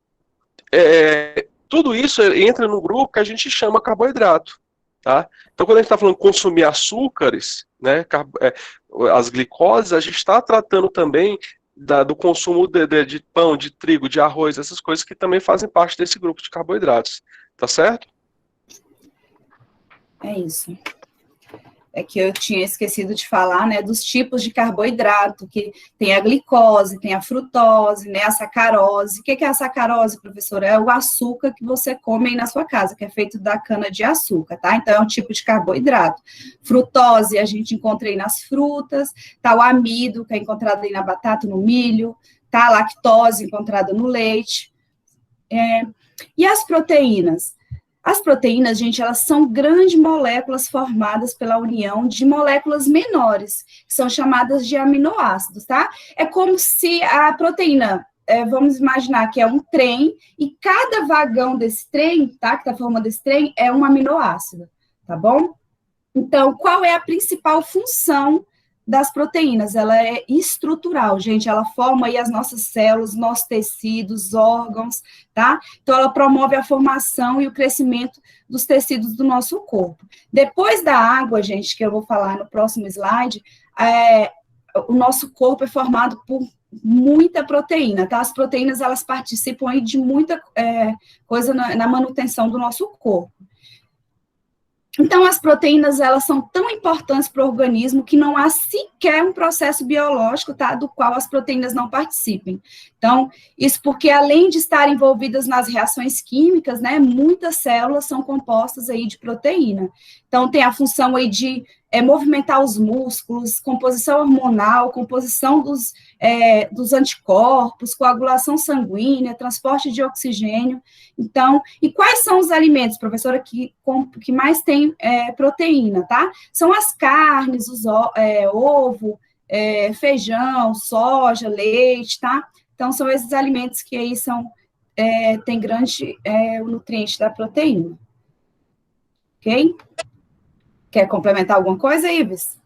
tudo isso entra no grupo que a gente chama carboidrato, tá? Então, quando a gente está falando de consumir açúcares, né, as glicoses, a gente está tratando também do consumo de pão, de trigo, de arroz, essas coisas que também fazem parte desse grupo de carboidratos, tá certo? É isso. É que eu tinha esquecido de falar, né, dos tipos de carboidrato, que tem a glicose, tem a frutose, né, a sacarose. O que é a sacarose, professora? É o açúcar que você come aí na sua casa, que é feito da cana-de-açúcar, tá? Então, é um tipo de carboidrato. Frutose a gente encontra aí nas frutas, tá o amido, que é encontrado aí na batata, no milho, tá a lactose encontrada no leite. E as proteínas? As proteínas, gente, elas são grandes moléculas formadas pela união de moléculas menores, que são chamadas de aminoácidos, tá? É como se a proteína, vamos imaginar que é um trem, e cada vagão desse trem, tá? Que tá formando esse trem, é um aminoácido, tá bom? Então, qual é a principal função das proteínas? Ela é estrutural, gente, ela forma aí as nossas células, nossos tecidos, órgãos, tá? Então, ela promove a formação e o crescimento dos tecidos do nosso corpo. Depois da água, gente, que eu vou falar no próximo slide, o nosso corpo é formado por muita proteína, tá? As proteínas, elas participam aí de muita coisa na manutenção do nosso corpo. Então, as proteínas, elas são tão importantes para o organismo que não há sequer um processo biológico, tá, do qual as proteínas não participem. Então, isso porque, além de estar envolvidas nas reações químicas, né, muitas células são compostas aí de proteína. Então, tem a função aí de movimentar os músculos, composição hormonal, composição dos anticorpos, coagulação sanguínea, transporte de oxigênio. Então, e quais são os alimentos, professora, que mais tem proteína, tá? São as carnes, ovo, feijão, soja, leite, tá? Então, são esses alimentos que aí tem grande o nutriente da proteína. Ok? Quer complementar alguma coisa, Ives?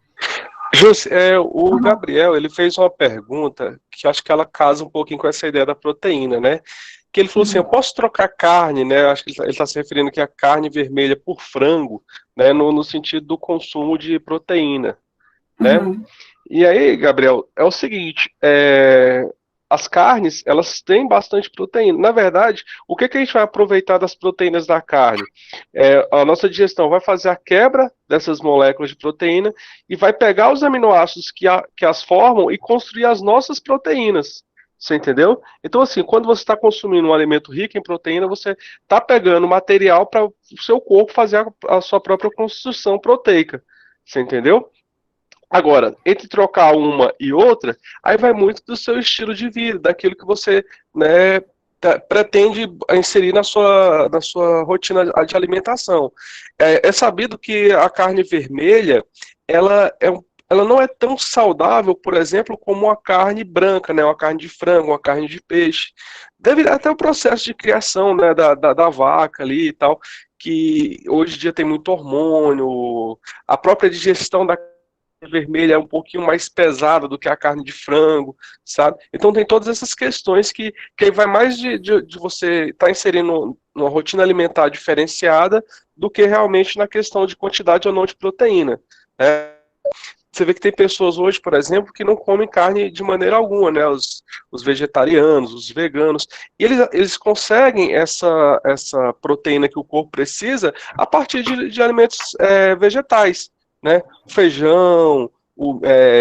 Jússi, o Gabriel, ele fez uma pergunta que acho que ela casa um pouquinho com essa ideia da proteína, né? Que ele falou assim, eu posso trocar carne, né? Acho que ele está se referindo aqui a carne vermelha por frango, né? No sentido do consumo de proteína, né? E aí, Gabriel, é o seguinte, as carnes, elas têm bastante proteína. Na verdade, o que que a gente vai aproveitar das proteínas da carne? A nossa digestão vai fazer a quebra dessas moléculas de proteína e vai pegar os aminoácidos que as formam e construir as nossas proteínas. Você entendeu? Então, assim, quando você está consumindo um alimento rico em proteína, você está pegando material para o seu corpo fazer a sua própria construção proteica. Você entendeu? Agora, entre trocar uma e outra, aí vai muito do seu estilo de vida, daquilo que você, né, pretende inserir na sua rotina de alimentação. É sabido que a carne vermelha, ela não é tão saudável, por exemplo, como a carne branca, né, uma carne de frango, uma carne de peixe. Devido até o processo de criação, né, da vaca ali e tal, que hoje em dia tem muito hormônio, a própria digestão da vermelha é um pouquinho mais pesada do que a carne de frango, sabe? Então tem todas essas questões que vai mais de você estar inserindo numa rotina alimentar diferenciada do que realmente na questão de quantidade ou não de proteína. Você vê que tem pessoas hoje, por exemplo, que não comem carne de maneira alguma, né? Os vegetarianos, os veganos, e eles conseguem essa proteína que o corpo precisa a partir de alimentos vegetais, né? O feijão,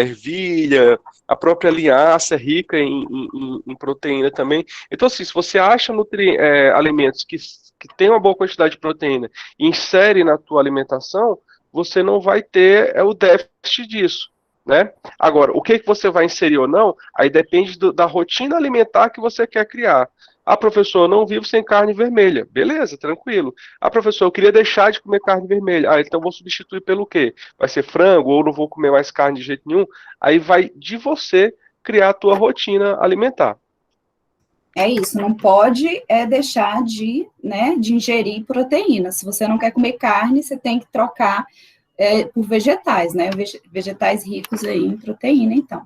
ervilha, a própria linhaça é rica em proteína também. Então, assim, se você acha alimentos que têm uma boa quantidade de proteína e insere na tua alimentação, você não vai ter o déficit disso, né? Agora, o que você vai inserir ou não, aí depende da rotina alimentar que você quer criar. Ah, professor, eu não vivo sem carne vermelha. Beleza, tranquilo. Ah, professor, eu queria deixar de comer carne vermelha. Ah, então vou substituir pelo quê? Vai ser frango ou não vou comer mais carne de jeito nenhum? Aí vai de você criar a tua rotina alimentar. É isso, não pode deixar de ingerir proteína. Se você não quer comer carne, você tem que trocar por vegetais, né? Vegetais ricos aí em proteína, então.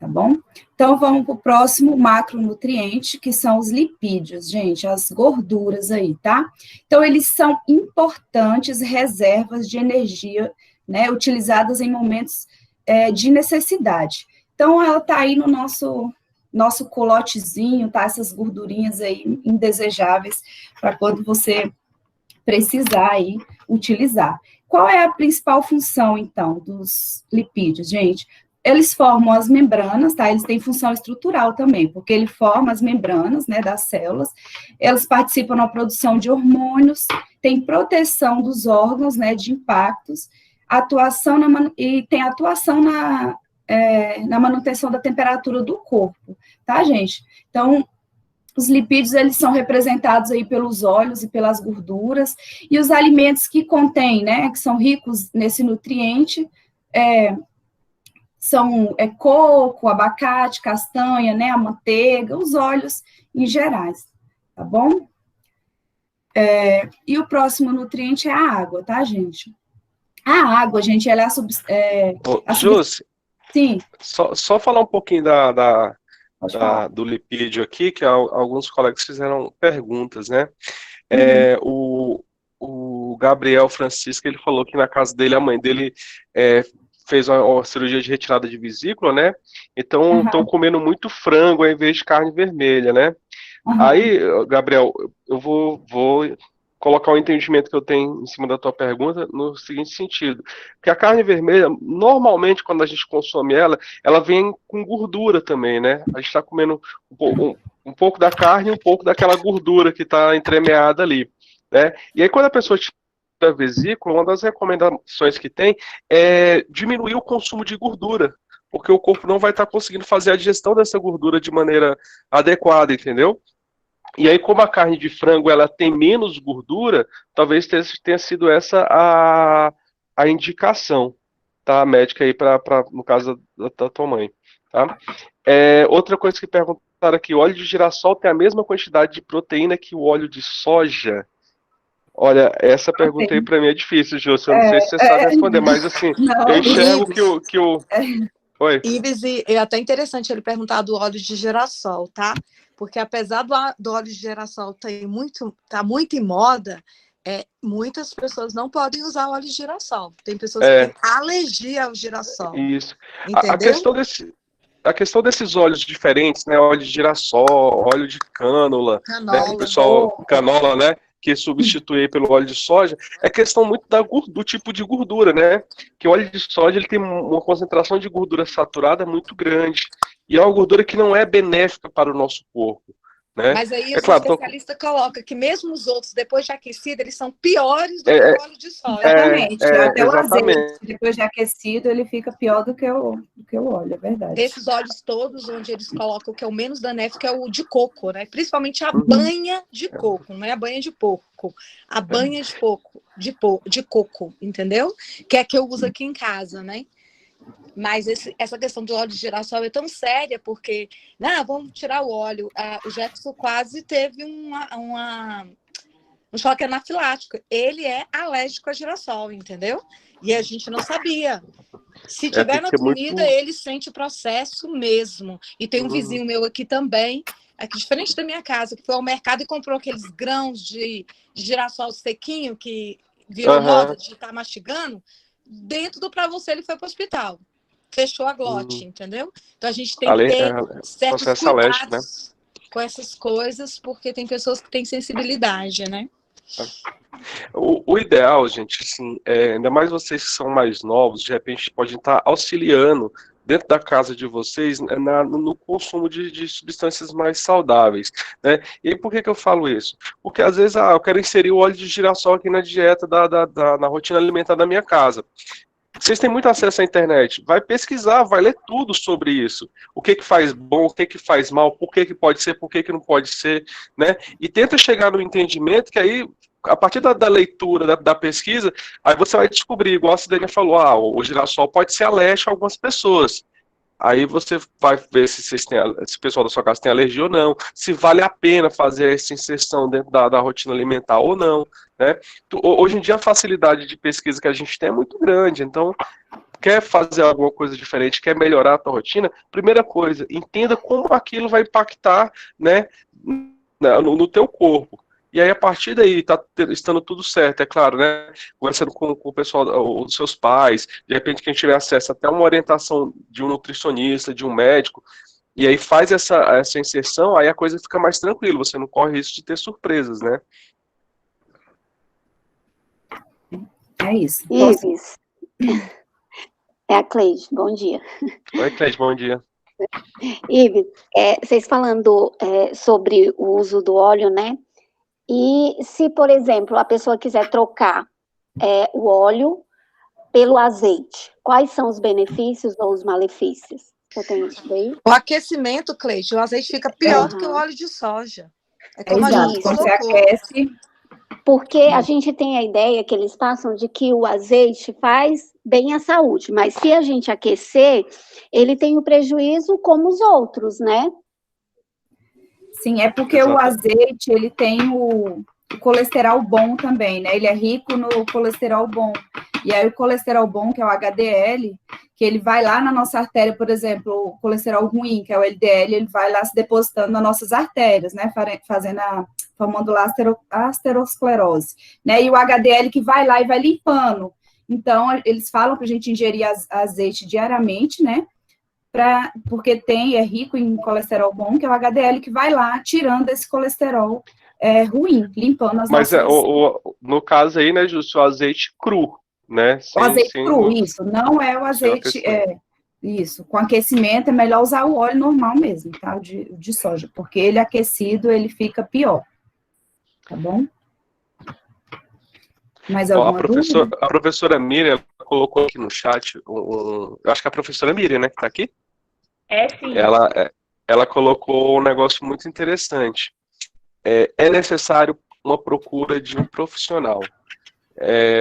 Tá bom? Então, vamos para o próximo macronutriente, que são os lipídios, gente, as gorduras aí, tá? Então, eles são importantes reservas de energia, né? Utilizadas em momentos de necessidade. Então, ela tá aí no nosso colotezinho, tá? Essas gordurinhas aí indesejáveis para quando você precisar aí utilizar. Qual é a principal função, então, dos lipídios, gente? Eles formam as membranas, tá? Eles têm função estrutural também, porque ele forma as membranas, né, das células, elas participam na produção de hormônios, tem proteção dos órgãos, né, de impactos, e tem atuação na manutenção da temperatura do corpo, tá, gente? Então, os lipídios, eles são representados aí pelos óleos e pelas gorduras, e os alimentos que contêm, né, que são ricos nesse nutriente, são coco, abacate, castanha, né, a manteiga, os óleos em gerais, tá bom? E o próximo nutriente é a água, tá, gente? A água, gente, ela é Josi, Sim. Só falar um pouquinho do lipídio aqui, que alguns colegas fizeram perguntas, né? O Gabriel Francisco, ele falou que na casa dele, a mãe dele fez uma cirurgia de retirada de vesícula, né? Então, estão comendo muito frango ao invés de carne vermelha, né? Aí, Gabriel, eu vou colocar o entendimento que eu tenho em cima da tua pergunta no seguinte sentido, que a carne vermelha, normalmente, quando a gente consome ela vem com gordura também, né? A gente está comendo um pouco da carne e um pouco daquela gordura que está entremeada ali, né? E aí, quando a pessoa da vesícula, uma das recomendações que tem é diminuir o consumo de gordura, porque o corpo não vai estar conseguindo fazer a digestão dessa gordura de maneira adequada, entendeu? E aí, como a carne de frango ela tem menos gordura, talvez tenha sido essa a indicação, tá, médica aí no caso da tua mãe, tá? Outra coisa que perguntaram aqui, o óleo de girassol tem a mesma quantidade de proteína que o óleo de soja? Olha, essa pergunta aí para mim é difícil, Júlio. Eu não sei se você sabe responder, mas assim, eu enxergo que o... Oi. Ives, é até interessante ele perguntar do óleo de girassol, tá? Porque apesar do óleo de girassol tá muito em moda, muitas pessoas não podem usar óleo de girassol. Tem pessoas que têm alergia ao girassol. Isso. Entendeu? A questão desses óleos diferentes, né? Óleo de girassol, óleo de cânula, né? Que o pessoal, canola, né? Que substitui pelo óleo de soja, é questão muito do tipo de gordura, né? Que o óleo de soja ele tem uma concentração de gordura saturada muito grande. E é uma gordura que não é benéfica para o nosso corpo. Né? Mas aí o especialista coloca que mesmo os outros, depois de aquecido, eles são piores do que o óleo de soja. Exatamente. Até exatamente. o azeite, depois de aquecido, ele fica pior do que o óleo, é verdade. Desses óleos todos, onde eles colocam o que é o menos benéfico é o de coco, né? Principalmente a banha de coco, não é a banha de porco. A banha de coco, entendeu? Que é a que eu uso aqui em casa, né? Mas essa questão do óleo de girassol é tão séria, porque, vamos tirar o óleo. O Jefferson quase teve um choque anafilático. Ele é alérgico a girassol, entendeu? E a gente não sabia. Se tiver na comida, ele sente o processo mesmo. E tem um vizinho meu aqui também, aqui de frente da minha casa, que foi ao mercado e comprou aqueles grãos de girassol sequinho, que virou moda de estar mastigando. Dentro do pra você, ele foi para o hospital. Fechou a glote, entendeu? Então a gente tem que ter certos cuidados, né? Com essas coisas, porque tem pessoas que têm sensibilidade, né? O ideal, gente, assim, ainda mais vocês que são mais novos, de repente podem estar auxiliando dentro da casa de vocês no consumo de substâncias mais saudáveis, né? E aí, por que eu falo isso? Porque às vezes eu quero inserir o óleo de girassol aqui na dieta, na rotina alimentar da minha casa. Vocês têm muito acesso à internet, vai pesquisar, vai ler tudo sobre isso. O que faz bom, o que faz mal, por que pode ser, por que não pode ser, né? E tenta chegar no entendimento que aí, a partir da leitura, da pesquisa, aí você vai descobrir, igual a Cidênia falou, o girassol pode ser alérgico a algumas pessoas. Aí você vai ver se o pessoal da sua casa tem alergia ou não, se vale a pena fazer essa inserção dentro da rotina alimentar ou não, né? Hoje em dia a facilidade de pesquisa que a gente tem é muito grande, então quer fazer alguma coisa diferente, quer melhorar a tua rotina, primeira coisa, entenda como aquilo vai impactar, né, no teu corpo. E aí, a partir daí, estando tudo certo, é claro, né? Conversando com o pessoal, os seus pais, de repente, quem tiver acesso até uma orientação de um nutricionista, de um médico, e aí faz essa inserção, aí a coisa fica mais tranquila, você não corre risco de ter surpresas, né? É isso. Ives. É a Cleide, bom dia. Oi, Cleide, bom dia. Ives, vocês falando sobre o uso do óleo, né? E se, por exemplo, a pessoa quiser trocar o óleo pelo azeite, quais são os benefícios ou os malefícios? Você tem isso daí? O aquecimento, Cleide, o azeite fica pior do que o óleo de soja. É como a gente quando você colocou. aquece. Porque a gente tem a ideia que eles passam de que o azeite faz bem à saúde, mas se a gente aquecer, ele tem o prejuízo como os outros, né? Sim, é porque o azeite, ele tem o colesterol bom também, né? Ele é rico no colesterol bom. E aí o colesterol bom, que é o HDL, que ele vai lá na nossa artéria, por exemplo, o colesterol ruim, que é o LDL, ele vai lá se depositando nas nossas artérias, né? Formando lá a aterosclerose, né? E o HDL que vai lá e vai limpando. Então, eles falam para a gente ingerir azeite diariamente, né? Porque é rico em colesterol bom, que é o HDL que vai lá tirando esse colesterol ruim, limpando as nossas... Mas no caso aí, né, Justo, o azeite cru, né? O azeite cru, isso, não é o azeite... Isso, com aquecimento é melhor usar o óleo normal mesmo, tá? O de soja, porque ele aquecido, ele fica pior. Tá bom? Mais alguma dúvida? A professora Miriam colocou aqui no chat, eu acho que é a professora Miriam, né, que tá aqui? Sim. Ela colocou um negócio muito interessante. É necessário uma procura de um profissional.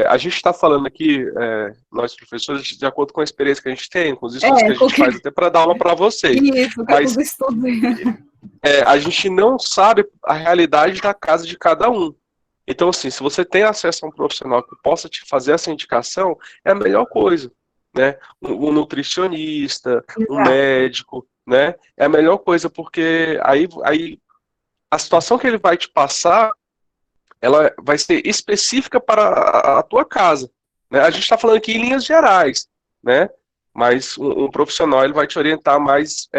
A gente está falando aqui, nós professores, de acordo com a experiência que a gente tem, com os estudos que a gente faz até para dar aula para vocês. Isso, com os estudos. A gente não sabe a realidade da casa de cada um. Então, assim, se você tem acesso a um profissional que possa te fazer essa indicação, é a melhor coisa, né? Um nutricionista, um médico, né? É a melhor coisa, porque aí a situação que ele vai te passar ela vai ser específica para a tua casa, né? A gente está falando aqui em linhas gerais, né? Mas um profissional ele vai te orientar mais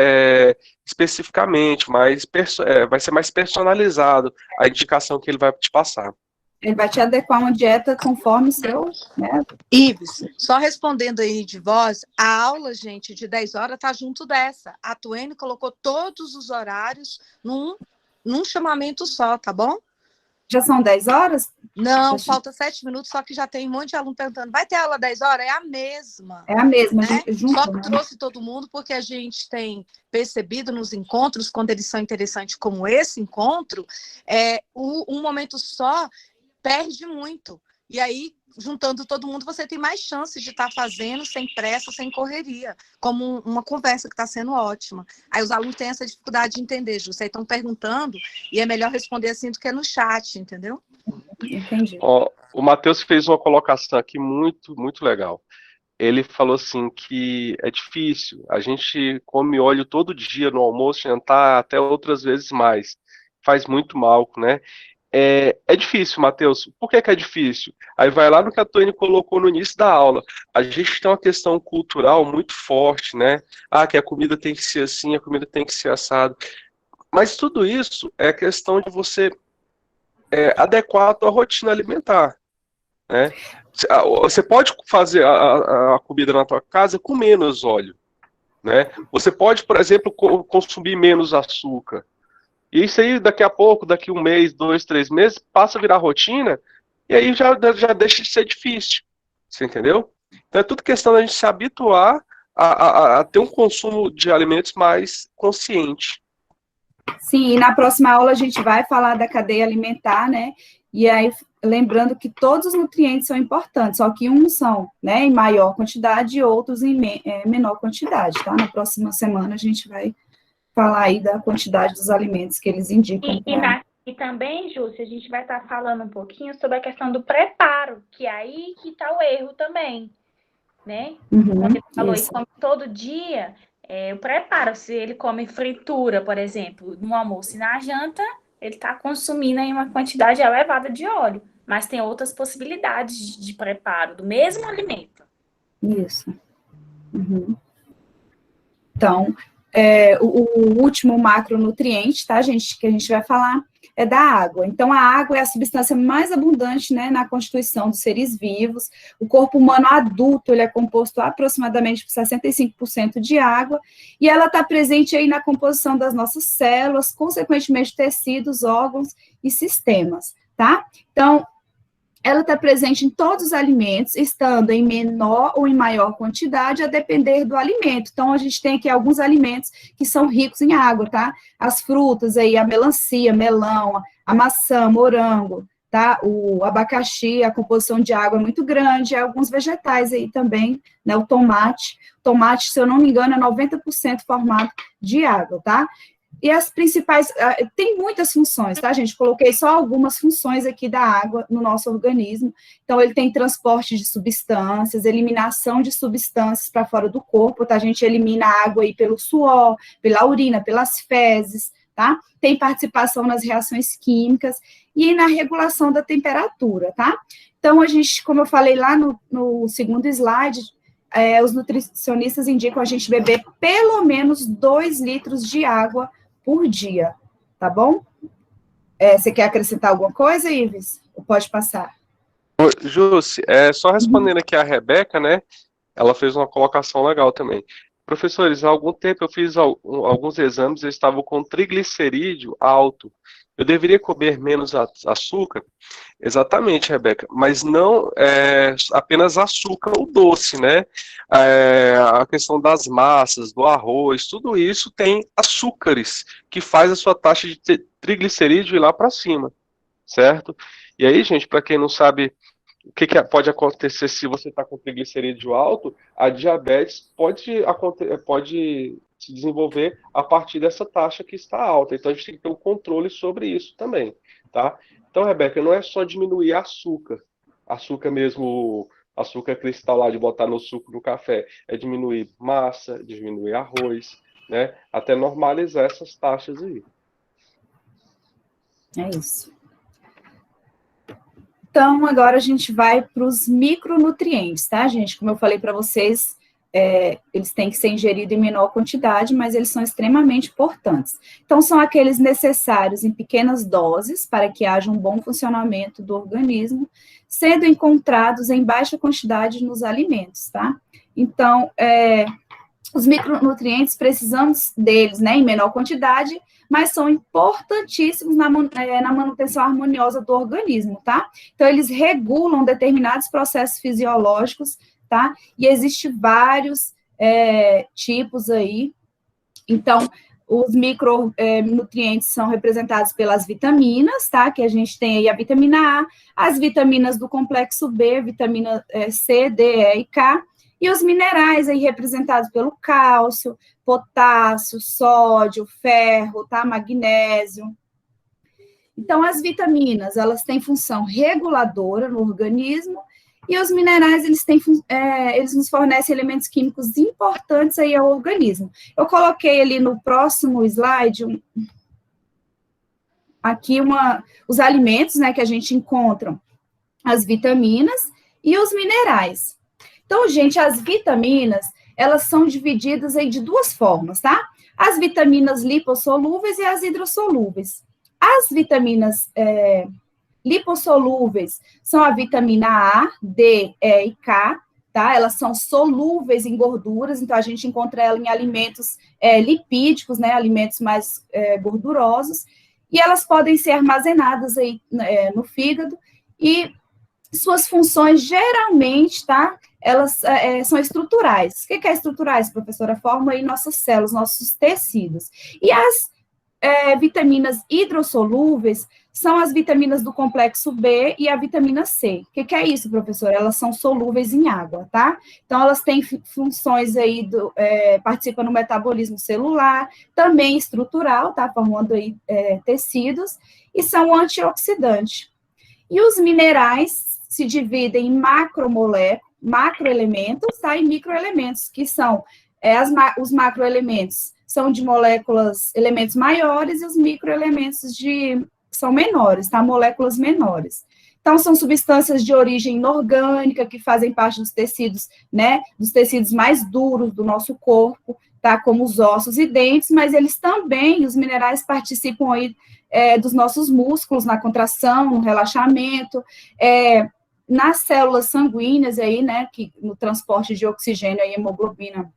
especificamente, vai ser mais personalizado a indicação que ele vai te passar. Ele vai te adequar uma dieta conforme o seu, né? Ives, só respondendo aí de voz, a aula, gente, de 10 horas tá junto dessa. A Tuene colocou todos os horários num chamamento só, tá bom? Já são 10 horas? Não, falta 7 minutos, só que já tem um monte de aluno perguntando, vai ter aula 10 horas? É a mesma. É a mesma, né? junto, Só que né? trouxe todo mundo porque a gente tem percebido nos encontros, quando eles são interessantes como esse encontro, um momento só perde muito. E aí, juntando todo mundo, você tem mais chance de estar fazendo sem pressa, sem correria, como uma conversa que está sendo ótima. Aí os alunos têm essa dificuldade de entender, Ju. Vocês estão perguntando e é melhor responder assim do que no chat, entendeu? Entendi. O Matheus fez uma colocação aqui muito, muito legal. Ele falou assim que é difícil, a gente come óleo todo dia no almoço, jantar, até outras vezes mais. Faz muito mal, né? É difícil, Matheus. Por que é difícil? Aí vai lá no que a Tony colocou no início da aula. A gente tem uma questão cultural muito forte, né? Que a comida tem que ser assim, a comida tem que ser assado. Mas tudo isso é questão de você adequar a tua rotina alimentar, né? Você pode fazer a comida na tua casa com menos óleo, né? Você pode, por exemplo, consumir menos açúcar. E isso aí, daqui a pouco, daqui 1 mês, 2, 3 meses, passa a virar rotina, e aí já deixa de ser difícil. Você entendeu? Então é tudo questão da gente se habituar a ter um consumo de alimentos mais consciente. Sim, e na próxima aula a gente vai falar da cadeia alimentar, né? E aí, lembrando que todos os nutrientes são importantes, só que uns são, né, em maior quantidade e outros em menor quantidade, tá? Na próxima semana a gente vai falar aí da quantidade dos alimentos que eles indicam. E também, Júcia, a gente vai estar falando um pouquinho sobre a questão do preparo, que é aí que está o erro também, né? Como ele falou, e come todo dia, o preparo, se ele come fritura, por exemplo, no almoço e na janta, ele está consumindo aí uma quantidade elevada de óleo, mas tem outras possibilidades de preparo do mesmo alimento. Isso. Uhum. Então, o último macronutriente, tá, gente, que a gente vai falar é da água. Então, a água é a substância mais abundante, né, na constituição dos seres vivos. O corpo humano adulto, ele é composto aproximadamente por 65% de água, e ela está presente aí na composição das nossas células, consequentemente tecidos, órgãos e sistemas, tá? Então, ela está presente em todos os alimentos, estando em menor ou em maior quantidade, a depender do alimento. Então, a gente tem aqui alguns alimentos que são ricos em água, tá? As frutas aí, a melancia, melão, a maçã, morango, tá? O abacaxi, a composição de água é muito grande, alguns vegetais aí também, né? O tomate. Tomate, se eu não me engano, é 90% formado de água, tá? E as principais, tem muitas funções, tá, gente? Coloquei só algumas funções aqui da água no nosso organismo. Então, ele tem transporte de substâncias, eliminação de substâncias para fora do corpo, tá? A gente elimina a água aí pelo suor, pela urina, pelas fezes, tá? Tem participação nas reações químicas e na regulação da temperatura, tá? Então, a gente, como eu falei lá no segundo slide, os nutricionistas indicam a gente beber pelo menos 2 litros de água por dia, tá bom? Você quer acrescentar alguma coisa, Ives? Ou pode passar? Jússi, só respondendo aqui a Rebeca, né? Ela fez uma colocação legal também. Professores, há algum tempo eu fiz alguns exames, eu estava com triglicerídeo alto. Eu deveria comer menos açúcar? Exatamente, Rebeca, mas não apenas açúcar, o doce, né? A questão das massas, do arroz, tudo isso tem açúcares que faz a sua taxa de triglicerídeo ir lá para cima, certo? E aí, gente, para quem não sabe o que pode acontecer se você está com triglicerídeo alto, a diabetes pode se desenvolver a partir dessa taxa que está alta. Então, a gente tem que ter um controle sobre isso também, tá? Então, Rebeca, não é só diminuir açúcar mesmo, açúcar cristal lá de botar no suco do café, é diminuir massa, diminuir arroz, né? Até normalizar essas taxas aí. É isso. Então, agora a gente vai para os micronutrientes, tá, gente? Como eu falei para vocês, eles têm que ser ingeridos em menor quantidade, mas eles são extremamente importantes. Então, são aqueles necessários em pequenas doses para que haja um bom funcionamento do organismo, sendo encontrados em baixa quantidade nos alimentos, tá? Então, os micronutrientes, precisamos deles, né, em menor quantidade, mas são importantíssimos na manutenção harmoniosa do organismo, tá? Então, eles regulam determinados processos fisiológicos, tá? E existem vários tipos aí. Então, os micronutrientes são representados pelas vitaminas, tá? Que a gente tem aí a vitamina A, as vitaminas do complexo B, vitamina C, D, E e K, e os minerais aí representados pelo cálcio, potássio, sódio, ferro, tá? Magnésio. Então, as vitaminas, elas têm função reguladora no organismo, e os minerais, eles nos fornecem elementos químicos importantes aí ao organismo. Eu coloquei ali no próximo slide, os alimentos, né, que a gente encontra, as vitaminas e os minerais. Então, gente, as vitaminas, elas são divididas aí de duas formas, tá? As vitaminas lipossolúveis e as hidrossolúveis. As vitaminas lipossolúveis são a vitamina A, D, E e K, tá? Elas são solúveis em gorduras, então a gente encontra ela em alimentos lipídicos, né? Alimentos mais gordurosos, e elas podem ser armazenadas aí no fígado, e suas funções geralmente, tá? Elas são estruturais. O que é estruturais, professora? Formam aí nossas células, nossos tecidos. E as vitaminas hidrossolúveis são as vitaminas do complexo B e a vitamina C. O que é isso, professora? Elas são solúveis em água, tá? Então, elas têm funções aí, participam no metabolismo celular, também estrutural, tá? Formando aí tecidos, e são antioxidantes. E os minerais se dividem em macroelementos, tá? E microelementos, que são os macroelementos são de elementos maiores, e os microelementos são menores, tá? Moléculas menores. Então, são substâncias de origem inorgânica que fazem parte dos tecidos, né? Dos tecidos mais duros do nosso corpo, tá? Como os ossos e dentes, mas eles também, os minerais participam aí dos nossos músculos, na contração, no relaxamento, nas células sanguíneas aí, né? Que no transporte de oxigênio e hemoglobina.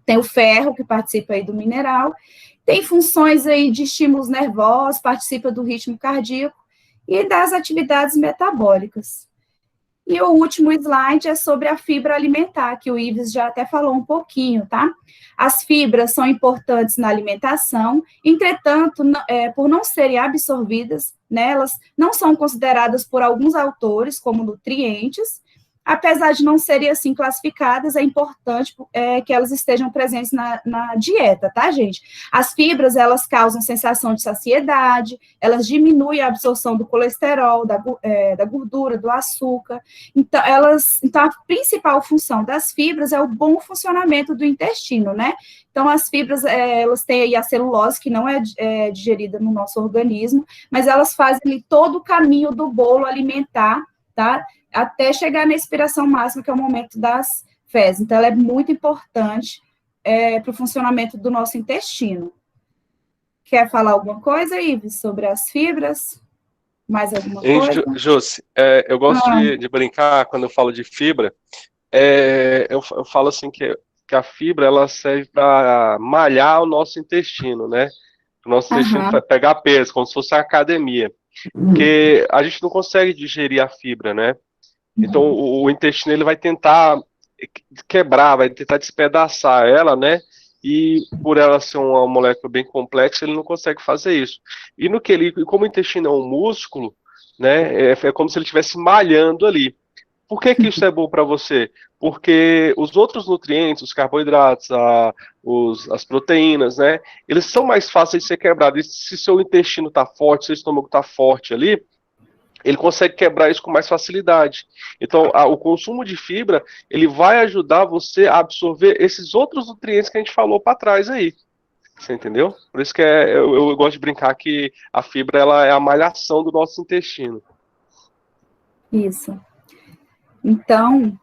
Tem o ferro, que participa aí do mineral, tem funções aí de estímulos nervosos, participa do ritmo cardíaco e das atividades metabólicas. E o último slide é sobre a fibra alimentar, que o Ives já até falou um pouquinho, tá? As fibras são importantes na alimentação, entretanto, por não serem absorvidas, né, elas não são consideradas por alguns autores como nutrientes. Apesar de não serem assim classificadas, é importante que elas estejam presentes na dieta, tá, gente? As fibras, elas causam sensação de saciedade, elas diminuem a absorção do colesterol, da gordura, do açúcar. Então, a principal função das fibras é o bom funcionamento do intestino, né? Então, as fibras, elas têm aí a celulose, que não é digerida no nosso organismo, mas elas fazem ali todo o caminho do bolo alimentar, tá? Até chegar na expiração máxima, que é o momento das fezes. Então, ela é muito importante para o funcionamento do nosso intestino. Quer falar alguma coisa, Ives, sobre as fibras? Mais alguma coisa? Josi, eu gosto de brincar quando eu falo de fibra. Eu falo assim que a fibra, ela serve para malhar o nosso intestino, né? O nosso intestino vai pegar peso, como se fosse uma academia. Porque a gente não consegue digerir a fibra, né? Então, o intestino, ele vai tentar quebrar, vai tentar despedaçar ela, né? E por ela ser uma molécula bem complexa, ele não consegue fazer isso. E como o intestino é um músculo, né? É como se ele estivesse malhando ali. Por que isso é bom para você? Porque os outros nutrientes, os carboidratos, as proteínas, né? Eles são mais fáceis de ser quebrados. E se seu intestino está forte, seu estômago está forte ali, ele consegue quebrar isso com mais facilidade. Então, o consumo de fibra, ele vai ajudar você a absorver esses outros nutrientes que a gente falou para trás aí. Você entendeu? Por isso que eu gosto de brincar que a fibra, ela é a malhação do nosso intestino. Isso. Então,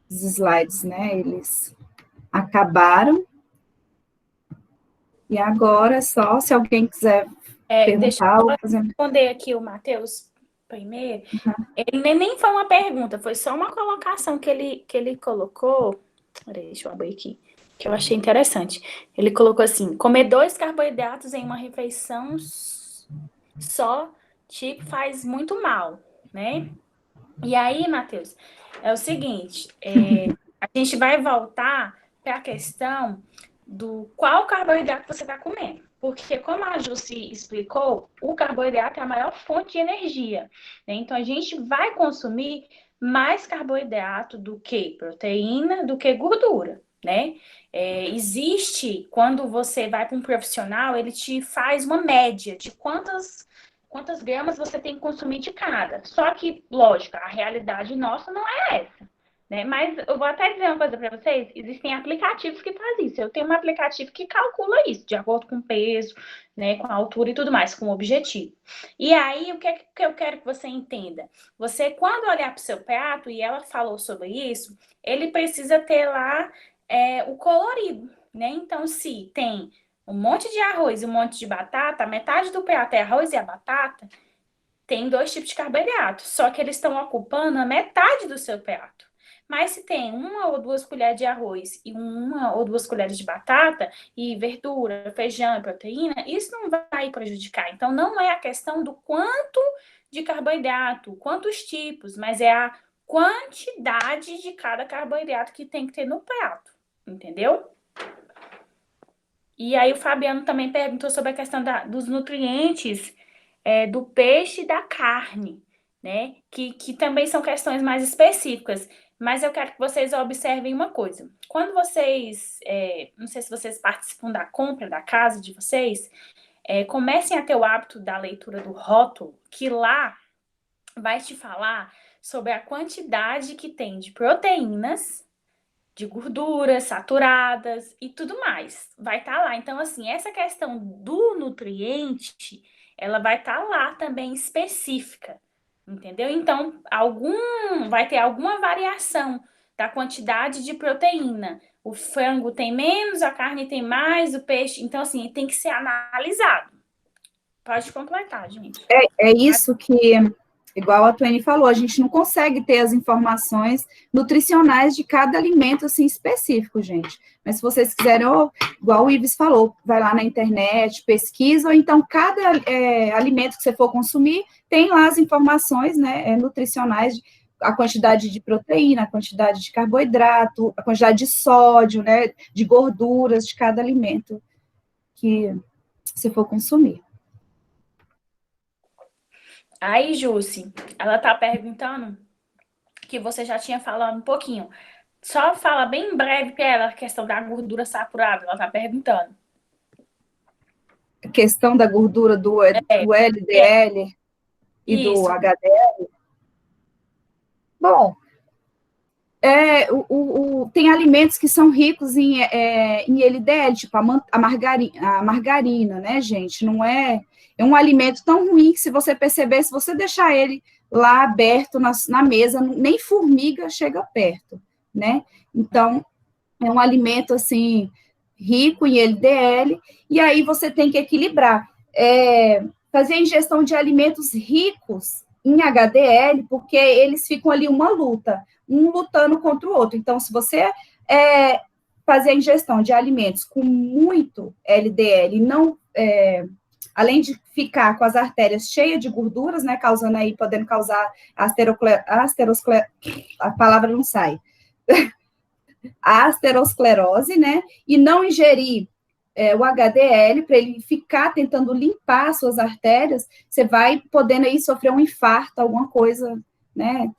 os slides, né, eles acabaram. E agora, só se alguém quiser Deixa perguntar... eu responder aqui o Matheus primeiro. Ele nem foi uma pergunta, foi só uma colocação que ele colocou. Peraí, deixa eu abrir aqui, que eu achei interessante. Ele colocou assim: comer 2 carboidratos em uma refeição só, tipo, faz muito mal, né? E aí, Matheus, é o seguinte, a gente vai voltar para a questão do qual carboidrato você está comendo. Porque, como a Jussi explicou, o carboidrato é a maior fonte de energia, né? Então, a gente vai consumir mais carboidrato do que proteína, do que gordura, né? Existe, quando você vai para um profissional, ele te faz uma média de quantas gramas você tem que consumir de cada. Só que, lógico, a realidade nossa não é essa, né? Mas eu vou até dizer uma coisa para vocês: existem aplicativos que fazem isso. Eu tenho um aplicativo que calcula isso, de acordo com o peso, né, com a altura e tudo mais, com o objetivo. E aí, o que é que eu quero que você entenda? Você, quando olhar para o seu prato, e ela falou sobre isso, ele precisa ter lá o colorido, né? Então, se tem um monte de arroz e um monte de batata, metade do prato é arroz e a batata, tem 2 tipos de carboidrato, só que eles estão ocupando a metade do seu prato. Mas se tem 1 ou 2 colheres de arroz e 1 ou 2 colheres de batata, e verdura, feijão e proteína, isso não vai prejudicar. Então, não é a questão do quanto de carboidrato, quantos tipos, mas é a quantidade de cada carboidrato que tem que ter no prato, entendeu? E aí o Fabiano também perguntou sobre a questão dos nutrientes do peixe e da carne, né? Que também são questões mais específicas. Mas eu quero que vocês observem uma coisa. Quando vocês, não sei se vocês participam da compra da casa de vocês, comecem a ter o hábito da leitura do rótulo, que lá vai te falar sobre a quantidade que tem de proteínas, de gorduras saturadas e tudo mais. Vai estar lá. Então, assim, essa questão do nutriente, ela vai estar lá também específica, entendeu? Então, vai ter alguma variação da quantidade de proteína. O frango tem menos, a carne tem mais, o peixe. Então, assim, tem que ser analisado. Pode completar, gente. É isso que, igual a Tuane falou, a gente não consegue ter as informações nutricionais de cada alimento, assim, específico, gente. Mas se vocês quiserem, igual o Ives falou, vai lá na internet, pesquisa, ou então cada alimento que você for consumir, tem lá as informações, né, nutricionais, a quantidade de proteína, a quantidade de carboidrato, a quantidade de sódio, né, de gorduras de cada alimento que você for consumir. Aí, Jussi, ela tá perguntando que você já tinha falado um pouquinho. Só fala bem breve para ela a questão da gordura saturada. Ela tá perguntando. A questão da gordura do LDL e Isso. do HDL. Bom, tem alimentos que são ricos em LDL, tipo a margarina, né, gente? Não é um alimento tão ruim que, se você perceber, se você deixar ele lá aberto na mesa, nem formiga chega perto, né? Então, é um alimento, assim, rico em LDL, e aí você tem que equilibrar. Fazer a ingestão de alimentos ricos em HDL, porque eles ficam ali uma luta, um lutando contra o outro. Então, se você fazer a ingestão de alimentos com muito LDL, não, além de ficar com as artérias cheias de gorduras, né, podendo causar a palavra não sai, a aterosclerose, né, e não ingerir o HDL, para ele ficar tentando limpar as suas artérias, você vai podendo aí sofrer um infarto, alguma coisa, né?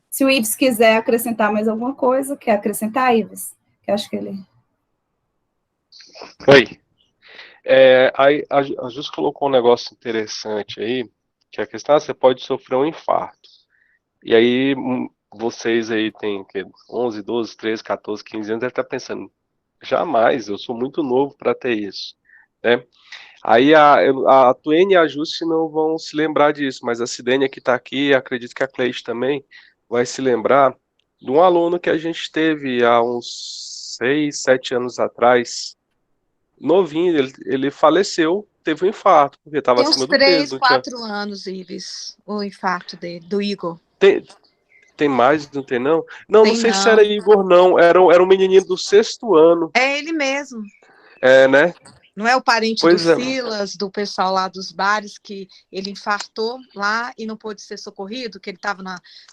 Se o Ives quiser acrescentar mais alguma coisa, quer acrescentar, Ives? Que eu acho que ele... Oi. A Jus colocou um negócio interessante aí, que é a questão, você pode sofrer um infarto. E aí, vocês aí têm 11, 12, 13, 14, 15 anos, devem estar pensando, jamais, eu sou muito novo para ter isso, né? Aí a Tuene e a Justi não vão se lembrar disso, mas a Sidênia que está aqui, acredito que a Cleide também vai se lembrar de um aluno que a gente teve há uns 6, 7 anos atrás, novinho, ele faleceu, teve um infarto, porque estava Tem uns acima do 3, peso. Não tinha... 4 anos, Ives, o infarto dele, do Igor. Tem mais, não tem não? Não, Tem não sei não. se era Igor, não. Era um menininho do 6º ano. É ele mesmo. É, né? Não é o parente Pois do é. Silas, do pessoal lá dos bares, que ele infartou lá e não pôde ser socorrido, que ele estava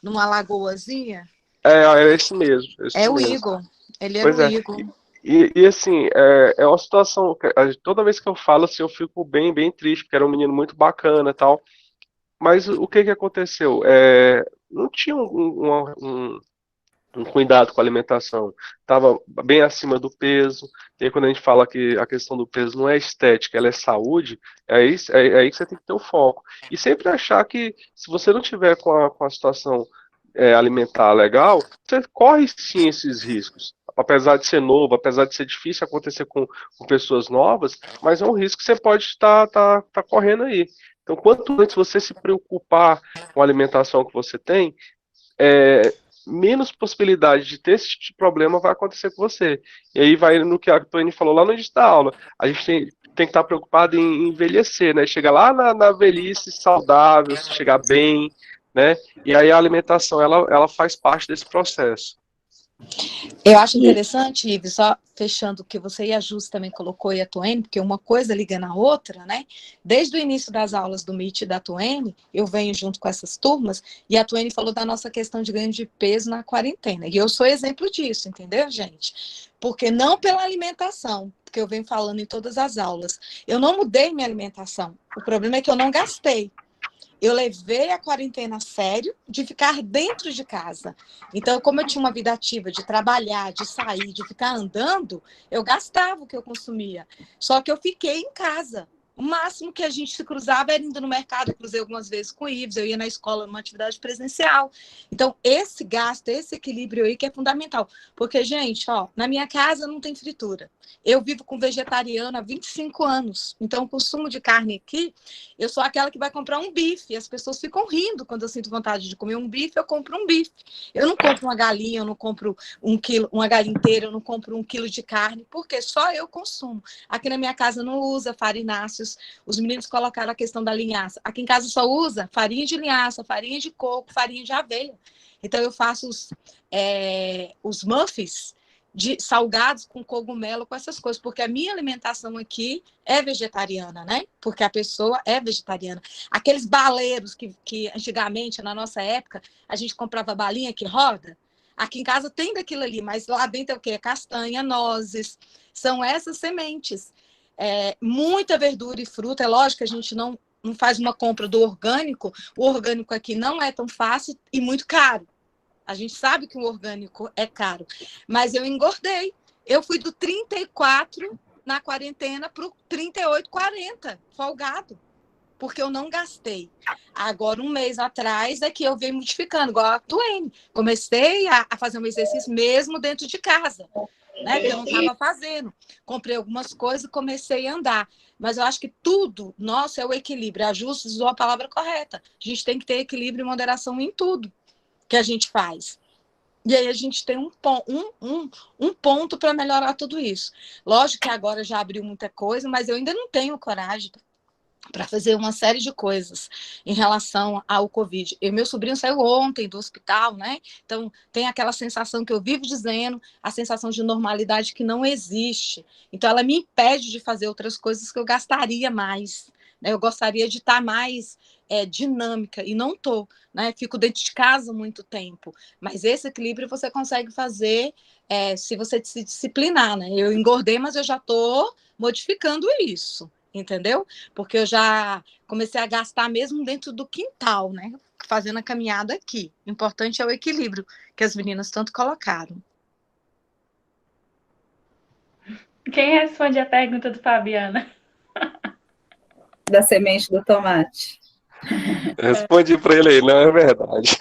numa lagoazinha? É esse mesmo. É o mesmo. Igor. Ele era Pois o é. Igor. E assim, é uma situação. Toda vez que eu falo assim, eu fico bem, bem triste, porque era um menino muito bacana e tal. Mas o que aconteceu? Não tinha um cuidado com a alimentação. Estava bem acima do peso. E aí, quando a gente fala que a questão do peso não é estética, ela é saúde, é aí que você tem que ter o foco. E sempre achar que, se você não tiver com a situação alimentar legal, você corre sim esses riscos. Apesar de ser novo, apesar de ser difícil acontecer com pessoas novas, mas é um risco que você pode estar correndo aí. Então, quanto antes você se preocupar com a alimentação que você tem, menos possibilidade de ter esse tipo de problema vai acontecer com você. E aí vai no que a Tony falou lá no início da aula. A gente tem que estar preocupado em envelhecer, né? Chegar lá na velhice saudável, chegar bem, né? E aí a alimentação, ela faz parte desse processo. Eu acho interessante, Ives, só fechando o que você e a Jus também colocou e a Tuene, porque uma coisa liga na outra, né? Desde o início das aulas do MIT e da Tuene, eu venho junto com essas turmas, e a Tuene falou da nossa questão de ganho de peso na quarentena. E eu sou exemplo disso, entendeu, gente? Porque não pela alimentação, que eu venho falando em todas as aulas. Eu não mudei minha alimentação. O problema é que eu não gastei. Eu levei a quarentena a sério, de ficar dentro de casa. Então, como eu tinha uma vida ativa de trabalhar, de sair, de ficar andando, eu gastava o que eu consumia. Só que eu fiquei em casa. O máximo que a gente se cruzava era indo no mercado. Eu cruzei algumas vezes com o Ives, eu ia na escola numa atividade presencial. Então, esse gasto, esse equilíbrio aí que é fundamental. Porque, gente, ó, na minha casa não tem fritura. Eu vivo com vegetariano há 25 anos. Então, o consumo de carne aqui, eu sou aquela que vai comprar um bife. As pessoas ficam rindo quando eu sinto vontade de comer um bife, eu compro um bife. Eu não compro uma galinha, eu não compro uma galinha inteira, eu não compro 1 quilo de carne, porque só eu consumo. Aqui na minha casa não usa farináceos. Os meninos colocaram a questão da linhaça. Aqui em casa só usa farinha de linhaça, farinha de coco, farinha de aveia. Então, eu faço os muffins salgados com cogumelo, com essas coisas, porque a minha alimentação aqui é vegetariana, né? Porque a pessoa é vegetariana. Aqueles baleiros que antigamente, na nossa época, a gente comprava balinha que roda, aqui em casa tem daquilo ali, mas lá dentro é o quê? Castanha, nozes, são essas sementes. Muita verdura e fruta, é lógico que a gente não faz uma compra do orgânico, o orgânico aqui não é tão fácil e muito caro. A gente sabe que o orgânico é caro, mas eu engordei. Eu fui do 34 na quarentena para o 38, 40, folgado, porque eu não gastei. Agora, 1 mês atrás, é que eu venho modificando, igual a Tuene. Comecei a fazer um exercício mesmo dentro de casa, né? Que eu não estava fazendo. Comprei algumas coisas e comecei a andar. Mas eu acho que tudo nosso é o equilíbrio. A Justa usou a palavra correta. A gente tem que ter equilíbrio e moderação em tudo que a gente faz. E aí a gente tem um ponto para melhorar tudo isso. Lógico que agora já abriu muita coisa, mas eu ainda não tenho coragem para fazer uma série de coisas em relação ao Covid. Meu sobrinho saiu ontem do hospital, né? Então, tem aquela sensação que eu vivo dizendo, a sensação de normalidade que não existe. Então, ela me impede de fazer outras coisas que eu gastaria mais. Eu gostaria de estar mais dinâmica, e não estou, né? Fico dentro de casa muito tempo. Mas esse equilíbrio você consegue fazer se você se disciplinar, né? Eu engordei, mas eu já estou modificando isso, entendeu? Porque eu já comecei a gastar mesmo dentro do quintal, né? Fazendo a caminhada aqui. O importante é o equilíbrio que as meninas tanto colocaram. Quem responde a pergunta do Fabiana? Da semente do tomate. Respondi para ele aí, não é verdade.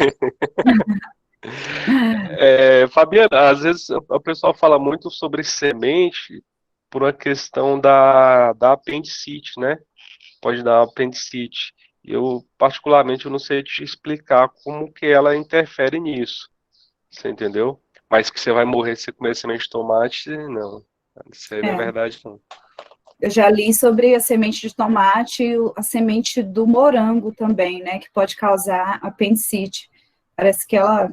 Fabiana, às vezes o pessoal fala muito sobre semente, por uma questão da apendicite, né? Pode dar apendicite. Eu, particularmente, eu não sei te explicar como que ela interfere nisso. Você entendeu? Mas que você vai morrer se você comer semente de tomate, não. Isso aí não é verdade, não. Eu já li sobre a semente de tomate e a semente do morango também, né? Que pode causar apendicite. Parece que ela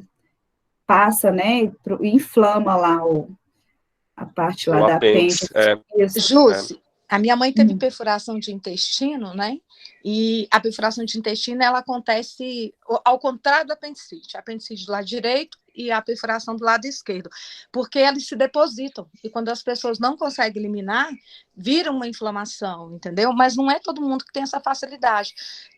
passa, né? E inflama lá a parte lá O da apêndice, apêndice. Jússi, a minha mãe teve perfuração de intestino, né? E a perfuração de intestino, ela acontece ao contrário do apendicite. A apendicite do lado direito e a perfuração do lado esquerdo. Porque eles se depositam. E quando as pessoas não conseguem eliminar, vira uma inflamação, entendeu? Mas não é todo mundo que tem essa facilidade.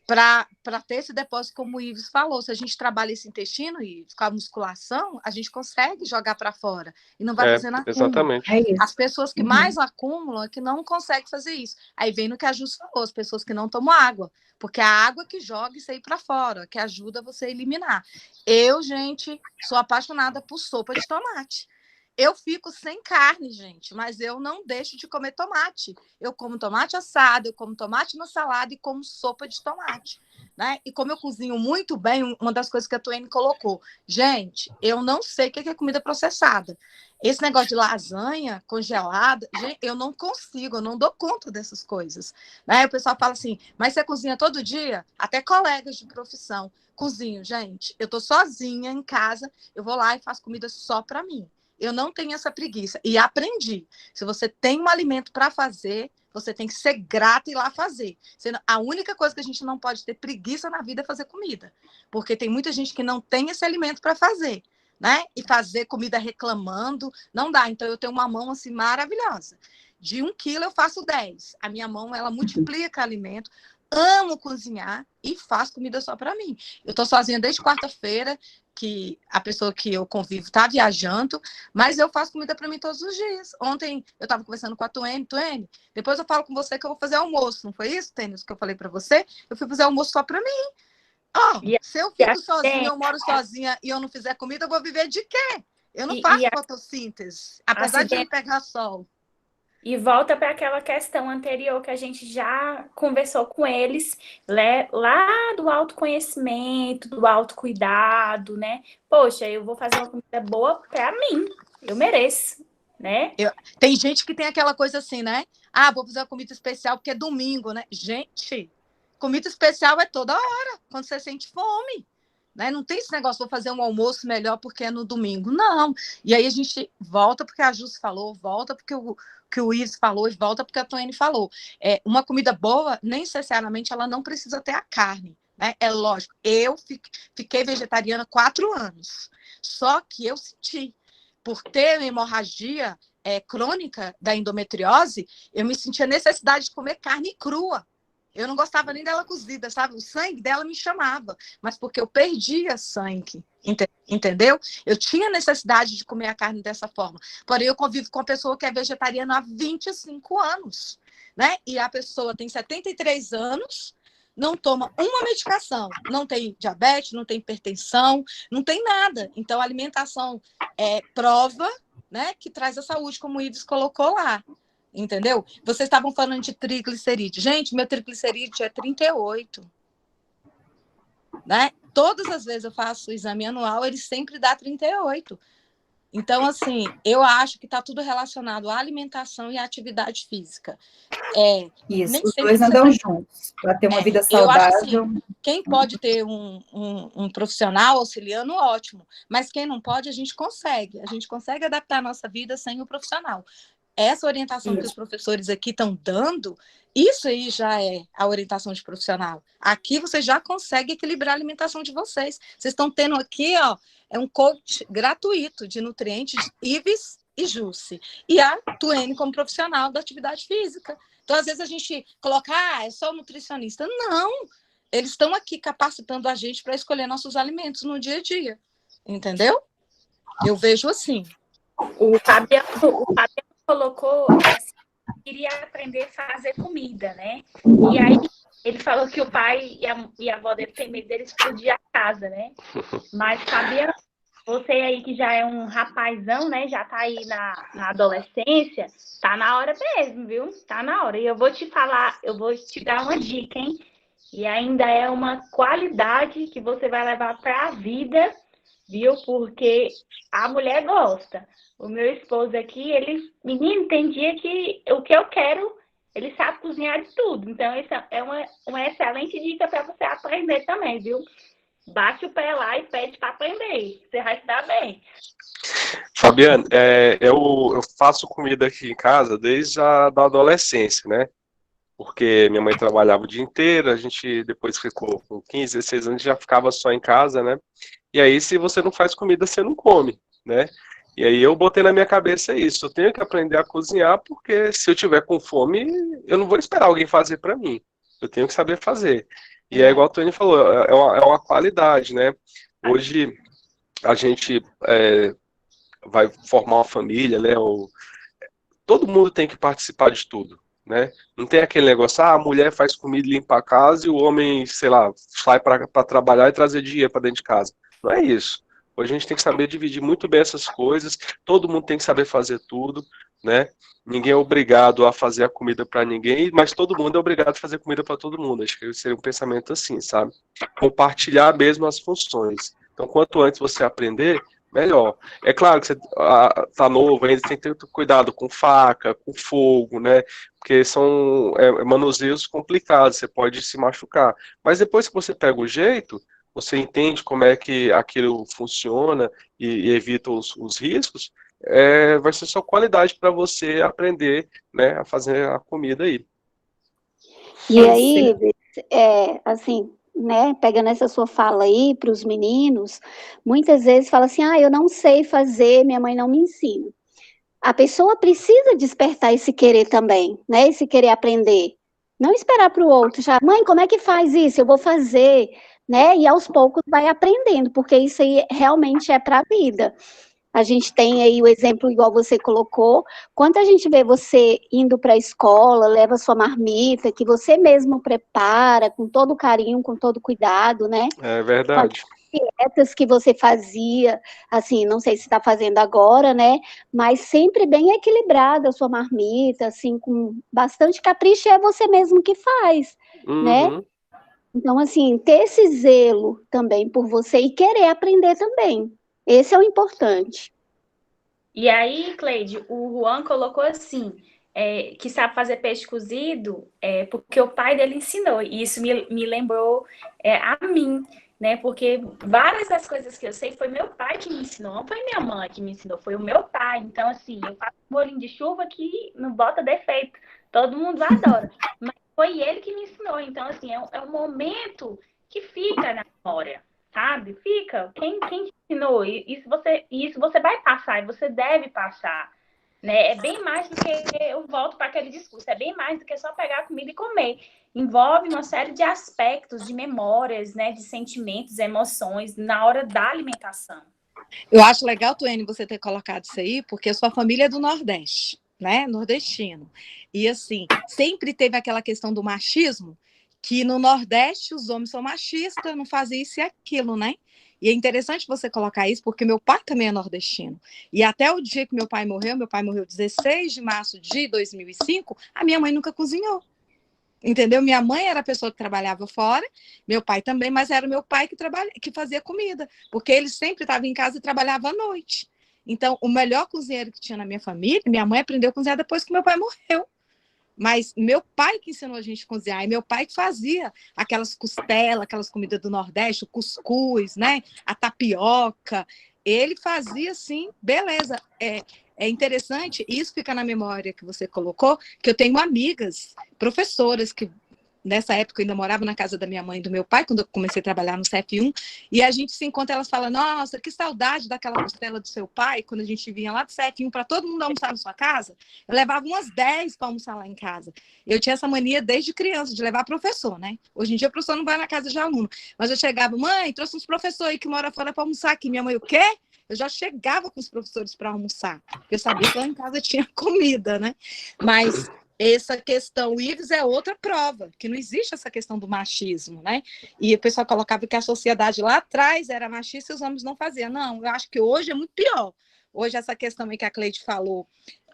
Para ter esse depósito, como o Ives falou, se a gente trabalha esse intestino e com a musculação, a gente consegue jogar para fora e não vai fazendo acúmulo. Exatamente. As pessoas que mais acumulam é que não conseguem fazer isso. Aí vem no que a Ju falou, as pessoas que não tomam água, porque é a água que joga isso aí para fora, que ajuda você a eliminar. Eu, gente, sou apaixonada por sopa de tomate. Eu fico sem carne, gente, mas eu não deixo de comer tomate. Eu como tomate assado, eu como tomate na salada e como sopa de tomate, né? E como eu cozinho muito bem, uma das coisas que a Tuane colocou, gente, eu não sei o que é comida processada. Esse negócio de lasanha congelada, gente, eu não consigo, eu não dou conta dessas coisas, né? O pessoal fala assim, mas você cozinha todo dia? Até colegas de profissão cozinho, gente. Eu tô sozinha em casa, eu vou lá e faço comida só para mim. Eu não tenho essa preguiça. E aprendi. Se você tem um alimento para fazer, você tem que ser grata e ir lá fazer. A única coisa que a gente não pode ter preguiça na vida é fazer comida. Porque tem muita gente que não tem esse alimento para fazer, né? E fazer comida reclamando, não dá. Então, eu tenho uma mão assim maravilhosa. De 1 quilo eu faço 10. A minha mão, ela multiplica alimento. Amo cozinhar e faço comida só para mim. Eu estou sozinha desde quarta-feira, que a pessoa que eu convivo está viajando, mas eu faço comida para mim todos os dias. Ontem eu estava conversando com a Tuane, depois eu falo com você que eu vou fazer almoço, não foi isso, Tênis, que eu falei para você? Eu fui fazer almoço só para mim. Se eu fico sozinha, eu moro sozinha e eu não fizer comida, eu vou viver de quê? Eu não faço fotossíntese, apesar de pegar sol. E volta para aquela questão anterior que a gente já conversou com eles, lá do autoconhecimento, do autocuidado, né? Poxa, eu vou fazer uma comida boa para mim, eu mereço, né? Tem gente que tem aquela coisa assim, né? Vou fazer uma comida especial porque é domingo, né? Gente, comida especial é toda hora, quando você sente fome. Né? Não tem esse negócio, vou fazer um almoço melhor porque é no domingo. Não. E aí a gente volta porque a Jússi falou, volta porque o Ives falou e volta porque a Tuane falou. Uma comida boa, nem necessariamente ela não precisa ter a carne. Né? É lógico. Eu fiquei vegetariana 4 anos. Só que eu senti, por ter hemorragia crônica da endometriose, eu me sentia necessidade de comer carne crua. Eu não gostava nem dela cozida, sabe? O sangue dela me chamava, mas porque eu perdia sangue, entendeu? Eu tinha necessidade de comer a carne dessa forma. Porém, eu convivo com uma pessoa que é vegetariana há 25 anos, né? E a pessoa tem 73 anos, não toma uma medicação, não tem diabetes, não tem hipertensão, não tem nada. Então, a alimentação prova, né, que traz a saúde, como o Ives colocou lá. Entendeu? Vocês estavam falando de triglicerídeo. Gente, meu triglicerídeo é 38. Né? Todas as vezes eu faço o exame anual, ele sempre dá 38. Então, assim, eu acho que está tudo relacionado à alimentação e à atividade física. Isso, os dois andam juntos, para ter uma vida saudável. Eu acho assim, quem pode ter um profissional auxiliando, ótimo. Mas quem não pode, a gente consegue. A gente consegue adaptar a nossa vida sem o profissional. Essa orientação que os professores aqui estão dando, isso aí já é a orientação de profissional. Aqui você já consegue equilibrar a alimentação de vocês. Vocês estão tendo aqui, um coach gratuito de nutrientes, Ives e Jússi. E a Tuane como profissional da atividade física. Então, às vezes a gente coloca, é só nutricionista. Não, eles estão aqui capacitando a gente para escolher nossos alimentos no dia a dia. Entendeu? Eu vejo assim. O Fabiano colocou assim, queria aprender a fazer comida, né? E aí ele falou que o pai e a avó dele tem medo dele explodir a casa, né? Mas Fabiano, você aí que já é um rapazão, né? Já tá aí na adolescência, tá na hora mesmo, viu? Tá na hora. E eu vou te falar, eu vou te dar uma dica, hein? E ainda é uma qualidade que você vai levar para a vida, viu? Porque a mulher gosta. O meu esposo aqui, menino, tem dia que o que eu quero, ele sabe cozinhar de tudo. Então, isso é uma excelente dica para você aprender também, viu? Bate o pé lá e pede para aprender. Você vai se dar bem. Fabiane, eu faço comida aqui em casa desde a da adolescência, né? Porque minha mãe trabalhava o dia inteiro, a gente depois ficou com 15, 16 anos, já ficava só em casa, né? E aí, se você não faz comida, você não come, né? E aí eu botei na minha cabeça isso, eu tenho que aprender a cozinhar, porque se eu tiver com fome, eu não vou esperar alguém fazer para mim. Eu tenho que saber fazer. E é igual a Tony falou, é uma qualidade, né? Hoje a gente vai formar uma família, né? Todo mundo tem que participar de tudo, né? Não tem aquele negócio, a mulher faz comida e limpa a casa e o homem, sei lá, sai para trabalhar e trazer dinheiro para dentro de casa. Não é isso. Hoje a gente tem que saber dividir muito bem essas coisas, todo mundo tem que saber fazer tudo, né? Ninguém é obrigado a fazer a comida para ninguém, mas todo mundo é obrigado a fazer comida para todo mundo. Acho que seria um pensamento assim, sabe? Compartilhar mesmo as funções. Então, quanto antes você aprender, melhor. É claro que você tá novo ainda, tem que ter cuidado com faca, com fogo, né? Porque são manuseios complicados, você pode se machucar. Mas depois que você pega o jeito, você entende como é que aquilo funciona e evita os riscos, vai ser só qualidade para você aprender, né, a fazer a comida aí. E aí, assim, né, pegando essa sua fala aí para os meninos, muitas vezes fala assim, eu não sei fazer, minha mãe não me ensina. A pessoa precisa despertar esse querer também, né, esse querer aprender. Não esperar para o outro, já, mãe, como é que faz isso? Eu vou fazer, né, e aos poucos vai aprendendo, porque isso aí realmente é para a vida. A gente tem aí o exemplo, igual você colocou, quando a gente vê você indo para a escola, leva sua marmita, que você mesmo prepara, com todo carinho, com todo cuidado, né? É verdade. Com as dietas que você fazia, assim, não sei se está fazendo agora, né? Mas sempre bem equilibrada a sua marmita, assim, com bastante capricho, é você mesmo que faz, né? Então, assim, ter esse zelo também por você e querer aprender também. Esse é o importante. E aí, Cleide, o Juan colocou assim, que sabe fazer peixe cozido, porque o pai dele ensinou. E isso me lembrou a mim, né? Porque várias das coisas que eu sei foi meu pai que me ensinou, não foi minha mãe que me ensinou, foi o meu pai. Então, assim, eu faço um bolinho de chuva que não bota defeito. Todo mundo adora. Mas foi ele que me ensinou. Então, assim, é um momento que fica na memória. Sabe? Fica. Quem te ensinou? Isso você vai passar, e você deve passar. Né? É bem mais do que, eu volto para aquele discurso, é bem mais do que só pegar a comida e comer. Envolve uma série de aspectos, de memórias, né? De sentimentos, emoções, na hora da alimentação. Eu acho legal, Tuene, você ter colocado isso aí, porque a sua família é do Nordeste, né? Nordestino. E, assim, sempre teve aquela questão do machismo, que no Nordeste os homens são machistas, não fazem isso e aquilo, né? E é interessante você colocar isso, porque meu pai também é nordestino. E até o dia que meu pai morreu 16 de março de 2005, a minha mãe nunca cozinhou. Entendeu? Minha mãe era a pessoa que trabalhava fora, meu pai também, mas era o meu pai que fazia comida, porque ele sempre estava em casa e trabalhava à noite. Então, o melhor cozinheiro que tinha na minha família, minha mãe aprendeu a cozinhar depois que meu pai morreu. Mas meu pai que ensinou a gente a cozinhar, e meu pai que fazia aquelas costelas, aquelas comidas do Nordeste, o cuscuz, né? A tapioca. Ele fazia assim, beleza. É interessante, isso fica na memória que você colocou, que eu tenho amigas, professoras que nessa época eu ainda morava na casa da minha mãe e do meu pai, quando eu comecei a trabalhar no CF1, e a gente se encontra, elas falam, nossa, que saudade daquela costela do seu pai, quando a gente vinha lá do CF1 para todo mundo almoçar na sua casa, eu levava umas 10 para almoçar lá em casa. Eu tinha essa mania desde criança, de levar professor, né? Hoje em dia o professor não vai na casa de aluno, mas eu chegava, mãe, trouxe uns professores aí que moram fora para almoçar aqui. Minha mãe, o quê? Eu já chegava com os professores para almoçar, porque eu sabia que lá em casa tinha comida, né? Mas essa questão, o Ives é outra prova, que não existe essa questão do machismo, né? E o pessoal colocava que a sociedade lá atrás era machista e os homens não faziam. Não, eu acho que hoje é muito pior. Hoje essa questão aí que a Cleide falou,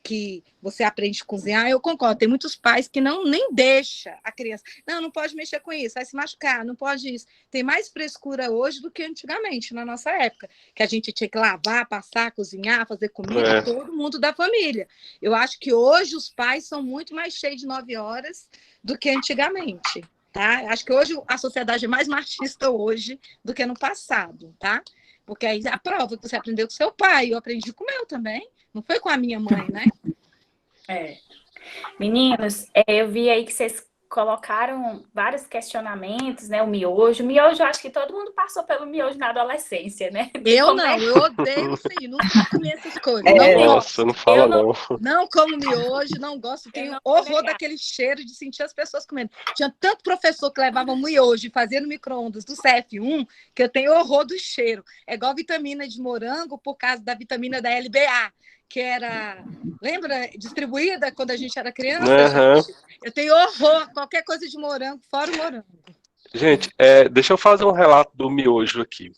que você aprende a cozinhar, eu concordo. Tem muitos pais que nem deixa a criança. Não pode mexer com isso, vai se machucar, não pode isso. Tem mais frescura hoje do que antigamente, na nossa época, que a gente tinha que lavar, passar, cozinhar, fazer comida, todo mundo da família. Eu acho que hoje os pais são muito mais cheios de 9 horas do que antigamente, tá? Acho que hoje a sociedade é mais machista hoje do que no passado, tá? Porque aí a prova que você aprendeu com seu pai, eu aprendi com o meu também. Não foi com a minha mãe, né? Meninos, eu vi aí que vocês colocaram vários questionamentos, né? O miojo. O miojo, eu acho que todo mundo passou pelo miojo na adolescência, né? Eu não, eu odeio isso aí, nunca comi essas coisas. Nossa, não fala não. Não como miojo, não gosto, tenho horror daquele cheiro de sentir as pessoas comendo. Tinha tanto professor que levava miojo e fazia no micro-ondas do CF1, que eu tenho horror do cheiro. É igual vitamina de morango por causa da vitamina da LBA, que era, lembra, distribuída quando a gente era criança? Gente? Eu tenho horror, qualquer coisa de morango, fora o morango. Gente, deixa eu fazer um relato do miojo aqui.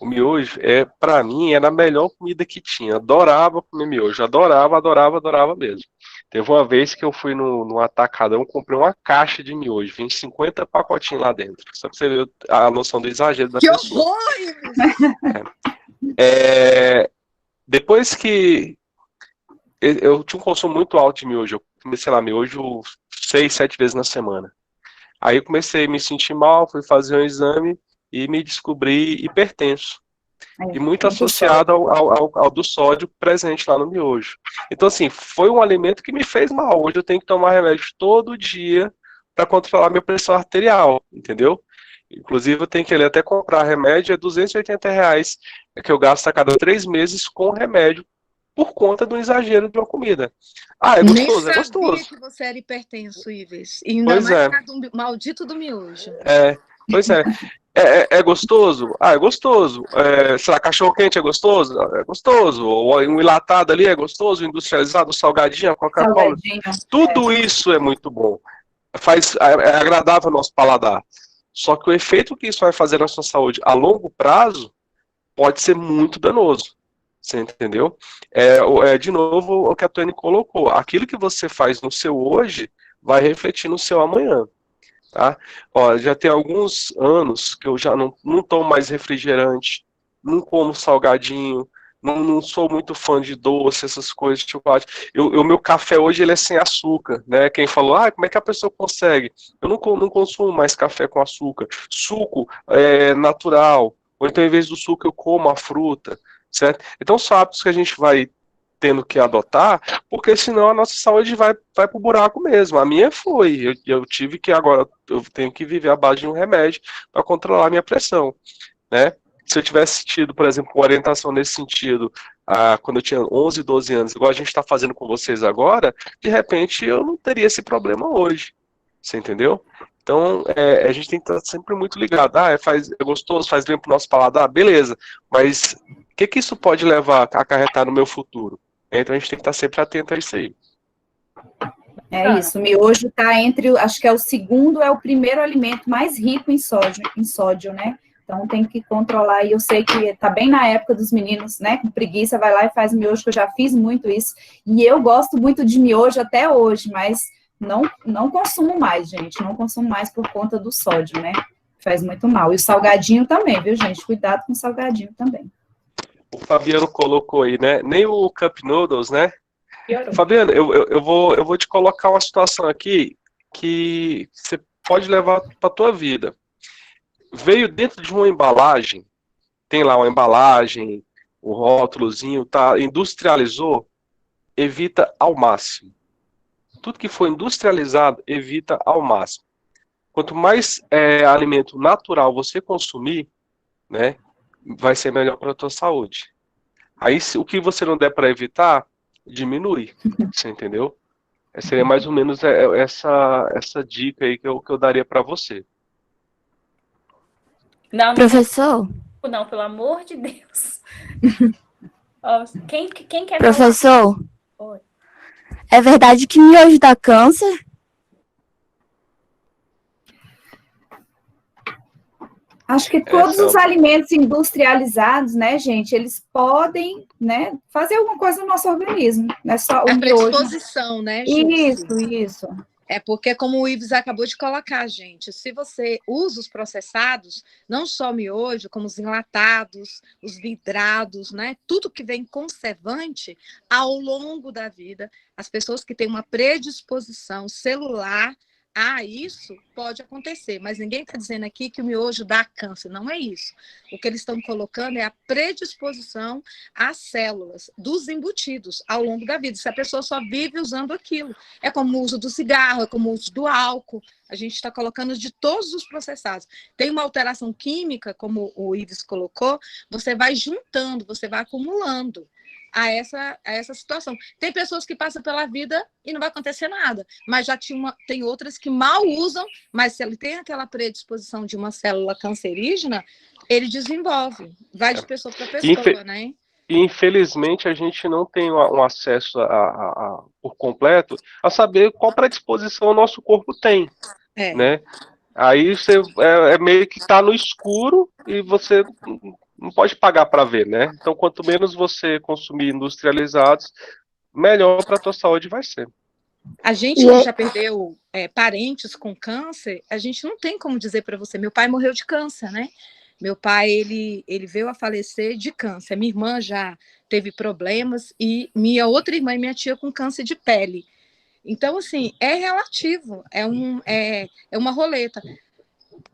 O miojo, para mim, era a melhor comida que tinha. Adorava comer miojo, adorava mesmo. Teve uma vez que eu fui no Atacadão, comprei uma caixa de miojo, 50 pacotinhos lá dentro. Só pra você ver a noção do exagero da pessoa. Que horror! Depois que eu tinha um consumo muito alto de miojo, eu comecei lá, miojo 6, 7 vezes na semana. Aí eu comecei a me sentir mal, fui fazer um exame e me descobri hipertenso. E muito associado ao do sódio presente lá no miojo. Então, assim, foi um alimento que me fez mal. Hoje eu tenho que tomar remédio todo dia para controlar minha pressão arterial, entendeu? Inclusive, eu tenho que até comprar remédio, é R$280 que eu gasto a cada 3 meses com remédio por conta do exagero de uma comida. É gostoso, é gostoso. Nem sabia que você era hipertenso, Ives. E ainda mais do maldito do miojo. Pois é. É gostoso? É gostoso. Sei lá, cachorro-quente é gostoso? É gostoso. Um enlatado ali é gostoso, industrializado, salgadinho, a Coca-Cola. Tudo isso é muito bom. É agradável ao nosso paladar. Só que o efeito que isso vai fazer na sua saúde a longo prazo pode ser muito danoso. Você entendeu? De novo, o que a Tony colocou. Aquilo que você faz no seu hoje vai refletir no seu amanhã. Tá? Já tem alguns anos que eu já não tomo mais refrigerante, não como salgadinho, não sou muito fã de doce, essas coisas de chocolate. O meu café hoje ele é sem açúcar, né? Quem falou, como é que a pessoa consegue? Eu não consumo mais café com açúcar. Suco natural, ou então em vez do suco eu como a fruta, certo? Então são hábitos que a gente vai tendo que adotar, porque senão a nossa saúde vai pro buraco mesmo. A minha foi, eu tive que agora, eu tenho que viver à base de um remédio para controlar a minha pressão, né? Se eu tivesse tido, por exemplo, uma orientação nesse sentido, quando eu tinha 11, 12 anos, igual a gente está fazendo com vocês agora, de repente eu não teria esse problema hoje, você entendeu? Então, a gente tem que estar sempre muito ligado. É gostoso, faz bem pro nosso paladar, beleza, mas o que isso pode levar a acarretar no meu futuro? Então a gente tem que estar sempre atento a isso aí. É isso, o miojo está entre, acho que é o primeiro alimento mais rico em sódio, né? Então tem que controlar, e eu sei que está bem na época dos meninos, né? Com preguiça, vai lá e faz miojo, que eu já fiz muito isso. E eu gosto muito de miojo até hoje, mas não consumo mais, gente. Não consumo mais por conta do sódio, né? Faz muito mal. E o salgadinho também, viu, gente? Cuidado com o salgadinho também. O Fabiano colocou aí, né? Nem o Cup Noodles, né? Fabiano, eu vou te colocar uma situação aqui que você pode levar para a tua vida. Veio dentro de uma embalagem, tem lá uma embalagem, o rótulozinho, tá? Industrializou, evita ao máximo. Tudo que for industrializado, evita ao máximo. Quanto mais alimento natural você consumir, né, vai ser melhor para a tua saúde. Aí, o que você não der para evitar, diminui. Você entendeu? Seria mais ou menos essa dica aí que eu daria para você. Não, professor? Não, pelo amor de Deus. Quem quer professor? Oi. É verdade que miojo dá câncer? Acho que todos os alimentos industrializados, né, gente, eles podem, né, fazer alguma coisa no nosso organismo. Não é só o miojo. Predisposição, né, Ju? Isso. É porque, como o Ives acabou de colocar, gente, se você usa os processados, não só o miojo, como os enlatados, os vidrados, né? Tudo que vem conservante, ao longo da vida, as pessoas que têm uma predisposição celular a isso pode acontecer, mas ninguém está dizendo aqui que o miojo dá câncer, não é isso. O que eles estão colocando é a predisposição às células dos embutidos ao longo da vida, se a pessoa só vive usando aquilo. É como o uso do cigarro, é como o uso do álcool, a gente está colocando de todos os processados. Tem uma alteração química, como o Ives colocou, você vai juntando, você vai acumulando a essa situação. Tem pessoas que passam pela vida e não vai acontecer nada, mas tem outras que mal usam, mas se ele tem aquela predisposição de uma célula cancerígena, ele desenvolve, vai de pessoa para pessoa, né? E, infelizmente, a gente não tem um acesso por completo a saber qual predisposição o nosso corpo tem, né? Aí você meio que está no escuro e você não pode pagar para ver, né? Então, quanto menos você consumir industrializados, melhor para a tua saúde vai ser. A gente que já perdeu parentes com câncer, a gente não tem como dizer para você. Meu pai morreu de câncer, né? Meu pai, ele veio a falecer de câncer. Minha irmã já teve problemas e minha outra irmã e minha tia com câncer de pele. Então, assim, é relativo, é uma roleta.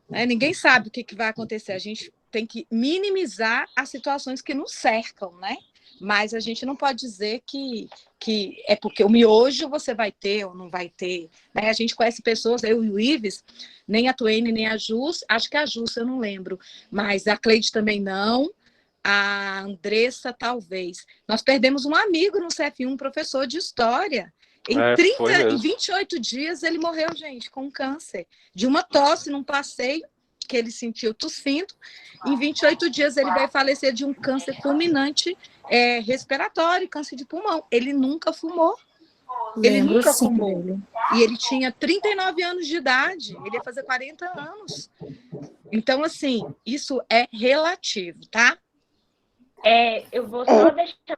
Ninguém sabe o que vai acontecer. A gente tem que minimizar as situações que nos cercam, né? Mas a gente não pode dizer que é porque o miojo você vai ter ou não vai ter. Né? A gente conhece pessoas, eu e o Ives, nem a Tuene, nem a Jus, acho que a Jus eu não lembro, mas a Cleide também não, a Andressa talvez. Nós perdemos um amigo no CF1, um professor de história. Em 28 dias ele morreu, gente, com câncer. De uma tosse num passeio que ele sentiu tossindo. Em 28 dias ele vai falecer de um câncer fulminante respiratório, câncer de pulmão. Ele nunca fumou. Ele nunca fumou. E ele tinha 39 anos de idade. Ele ia fazer 40 anos. Então, assim, isso é relativo, tá? Eu vou só deixar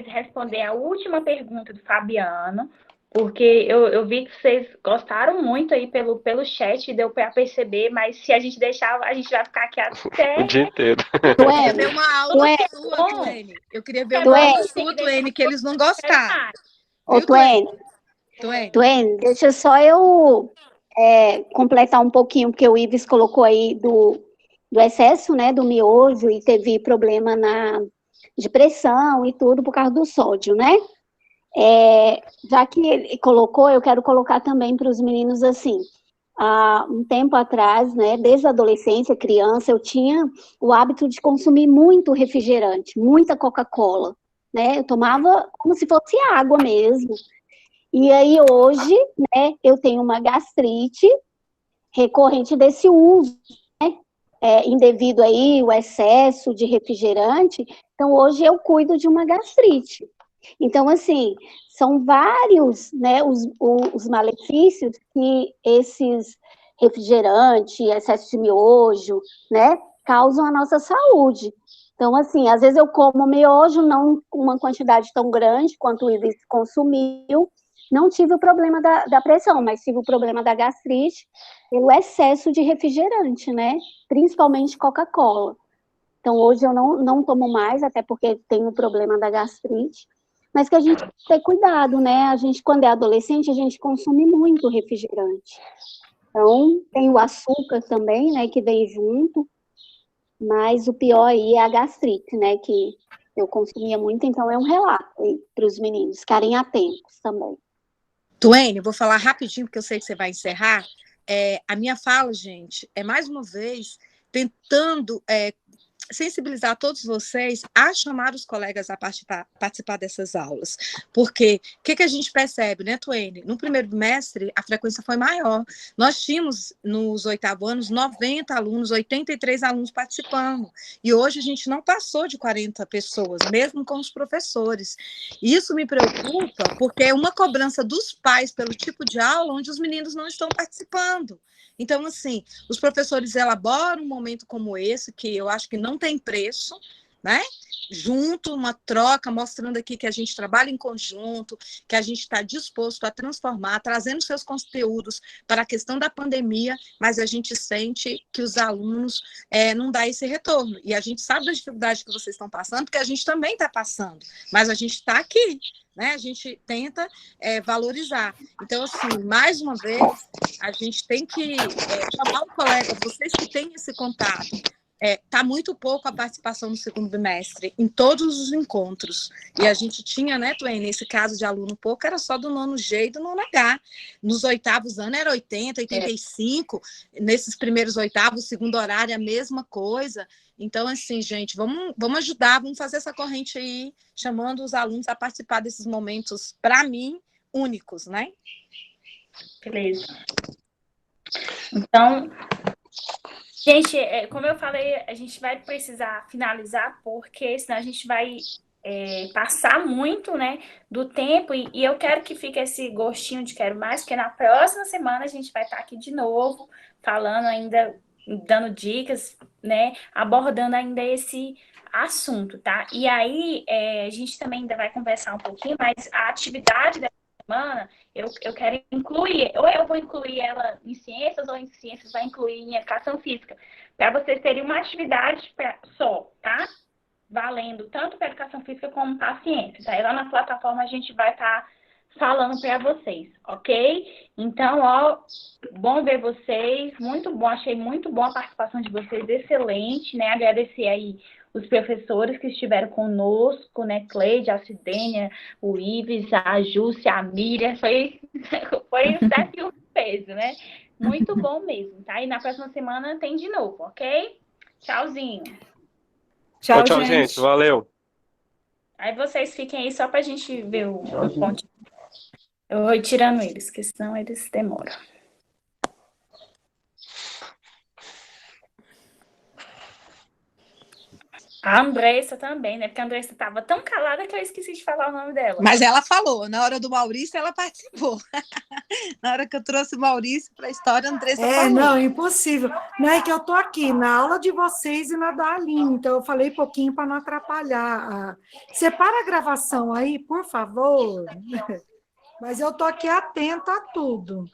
responder a última pergunta do Fabiano, porque eu vi que vocês gostaram muito aí pelo chat, deu para perceber, mas se a gente deixar, a gente vai ficar aqui até o dia inteiro. Eu queria ver uma aula sua, Tuene. Eu queria ver uma aula sua, Tuene, que eles não gostaram. Ô, Tuene, deixa só eu completar um pouquinho, porque o Ives colocou aí do excesso, né, do miojo, e teve problema de pressão e tudo por causa do sódio, né? Já que ele colocou, eu quero colocar também para os meninos assim, há um tempo atrás, né, desde a adolescência, criança, eu tinha o hábito de consumir muito refrigerante, muita Coca-Cola, né? Eu tomava como se fosse água mesmo. E aí hoje, né, eu tenho uma gastrite recorrente desse uso, né? Indevido aí, o excesso de refrigerante. Então, hoje eu cuido de uma gastrite. Então, assim, são vários, né, os malefícios que esses refrigerantes, excesso de miojo, né, causam à nossa saúde. Então, assim, às vezes eu como miojo, não uma quantidade tão grande quanto ele consumiu, não tive o problema da pressão, mas tive o problema da gastrite pelo excesso de refrigerante, né? Principalmente Coca-Cola. Então, hoje eu não tomo mais, até porque tenho o problema da gastrite, mas que a gente tem que ter cuidado, né? A gente, quando é adolescente, a gente consome muito refrigerante. Então, tem o açúcar também, né, que vem junto, mas o pior aí é a gastrite, né, que eu consumia muito, então é um relato aí para os meninos ficarem atentos também. Tuene, eu vou falar rapidinho, porque eu sei que você vai encerrar. A minha fala, gente, é mais uma vez tentando sensibilizar todos vocês a chamar os colegas a participar dessas aulas. Porque o que a gente percebe, né, Tuene? No primeiro bimestre, a frequência foi maior. Nós tínhamos, nos 8º anos, 90 alunos, 83 alunos participando. E hoje a gente não passou de 40 pessoas, mesmo com os professores. E isso me preocupa, porque é uma cobrança dos pais pelo tipo de aula onde os meninos não estão participando. Então, assim, os professores elaboram um momento como esse, que eu acho que não tem preço, né? Junto, uma troca, mostrando aqui que a gente trabalha em conjunto, que a gente está disposto a transformar, trazendo seus conteúdos para a questão da pandemia, mas a gente sente que os alunos não dão esse retorno. E a gente sabe da dificuldade que vocês estão passando, porque a gente também está passando, mas a gente está aqui, né? A gente tenta valorizar. Então, assim, mais uma vez, a gente tem que chamar o colega, vocês que têm esse contato. Está muito pouco a participação no segundo bimestre, em todos os encontros. E a gente tinha, né, Tuene, nesse caso de aluno pouco, era só do nono G e do nono H. Nos 8º anos era 80, 85, nesses primeiros 8º, segundo horário, a mesma coisa. Então, assim, gente, vamos ajudar, vamos fazer essa corrente aí, chamando os alunos a participar desses momentos, para mim, únicos, né? Beleza. Então, gente, como eu falei, a gente vai precisar finalizar, porque senão a gente vai passar muito, né, do tempo, e eu quero que fique esse gostinho de quero mais, porque na próxima semana a gente vai estar aqui de novo, falando ainda, dando dicas, né, abordando ainda esse assunto, tá? E aí, a gente também ainda vai conversar um pouquinho, mas a atividade dessa semana, eu quero incluir, ou eu vou incluir ela em ciências, ou em ciências vai incluir em educação física, para vocês terem uma atividade só, tá? Valendo tanto para educação física como para a ciência. Tá? E lá na plataforma a gente vai estar falando para vocês, ok? Então, ó, bom ver vocês, muito bom, achei muito bom a participação de vocês, excelente, né? Agradecer aí os professores que estiveram conosco, né? Cleide, a Cidênia, o Ives, a Júcia, a Miriam, foi um desafio peso, né? Muito bom mesmo, tá? E na próxima semana tem de novo, ok? Tchauzinho. Tchau, gente. Valeu. Aí vocês fiquem aí só pra gente ver o ponto. Eu vou tirando eles, porque senão eles demoram. A Andressa também, né? Porque a Andressa estava tão calada que eu esqueci de falar o nome dela. Mas ela falou, na hora do Maurício ela participou. Na hora que eu trouxe o Maurício para a história, a Andressa falou. Não, impossível. Não é que eu estou aqui na aula de vocês e na da Aline, então eu falei pouquinho para não atrapalhar. Separa a gravação aí, por favor. Mas eu estou aqui atenta a tudo.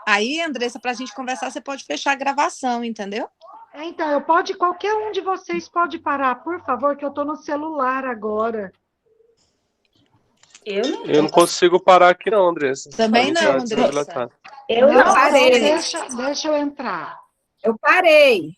Aí, Andressa, para a gente conversar, você pode fechar a gravação, entendeu? Então, qualquer um de vocês pode parar, por favor, que eu estou no celular agora. Eu não consigo parar aqui não, Andressa. Também não, Andressa. Eu não parei. Deixa eu entrar. Eu parei.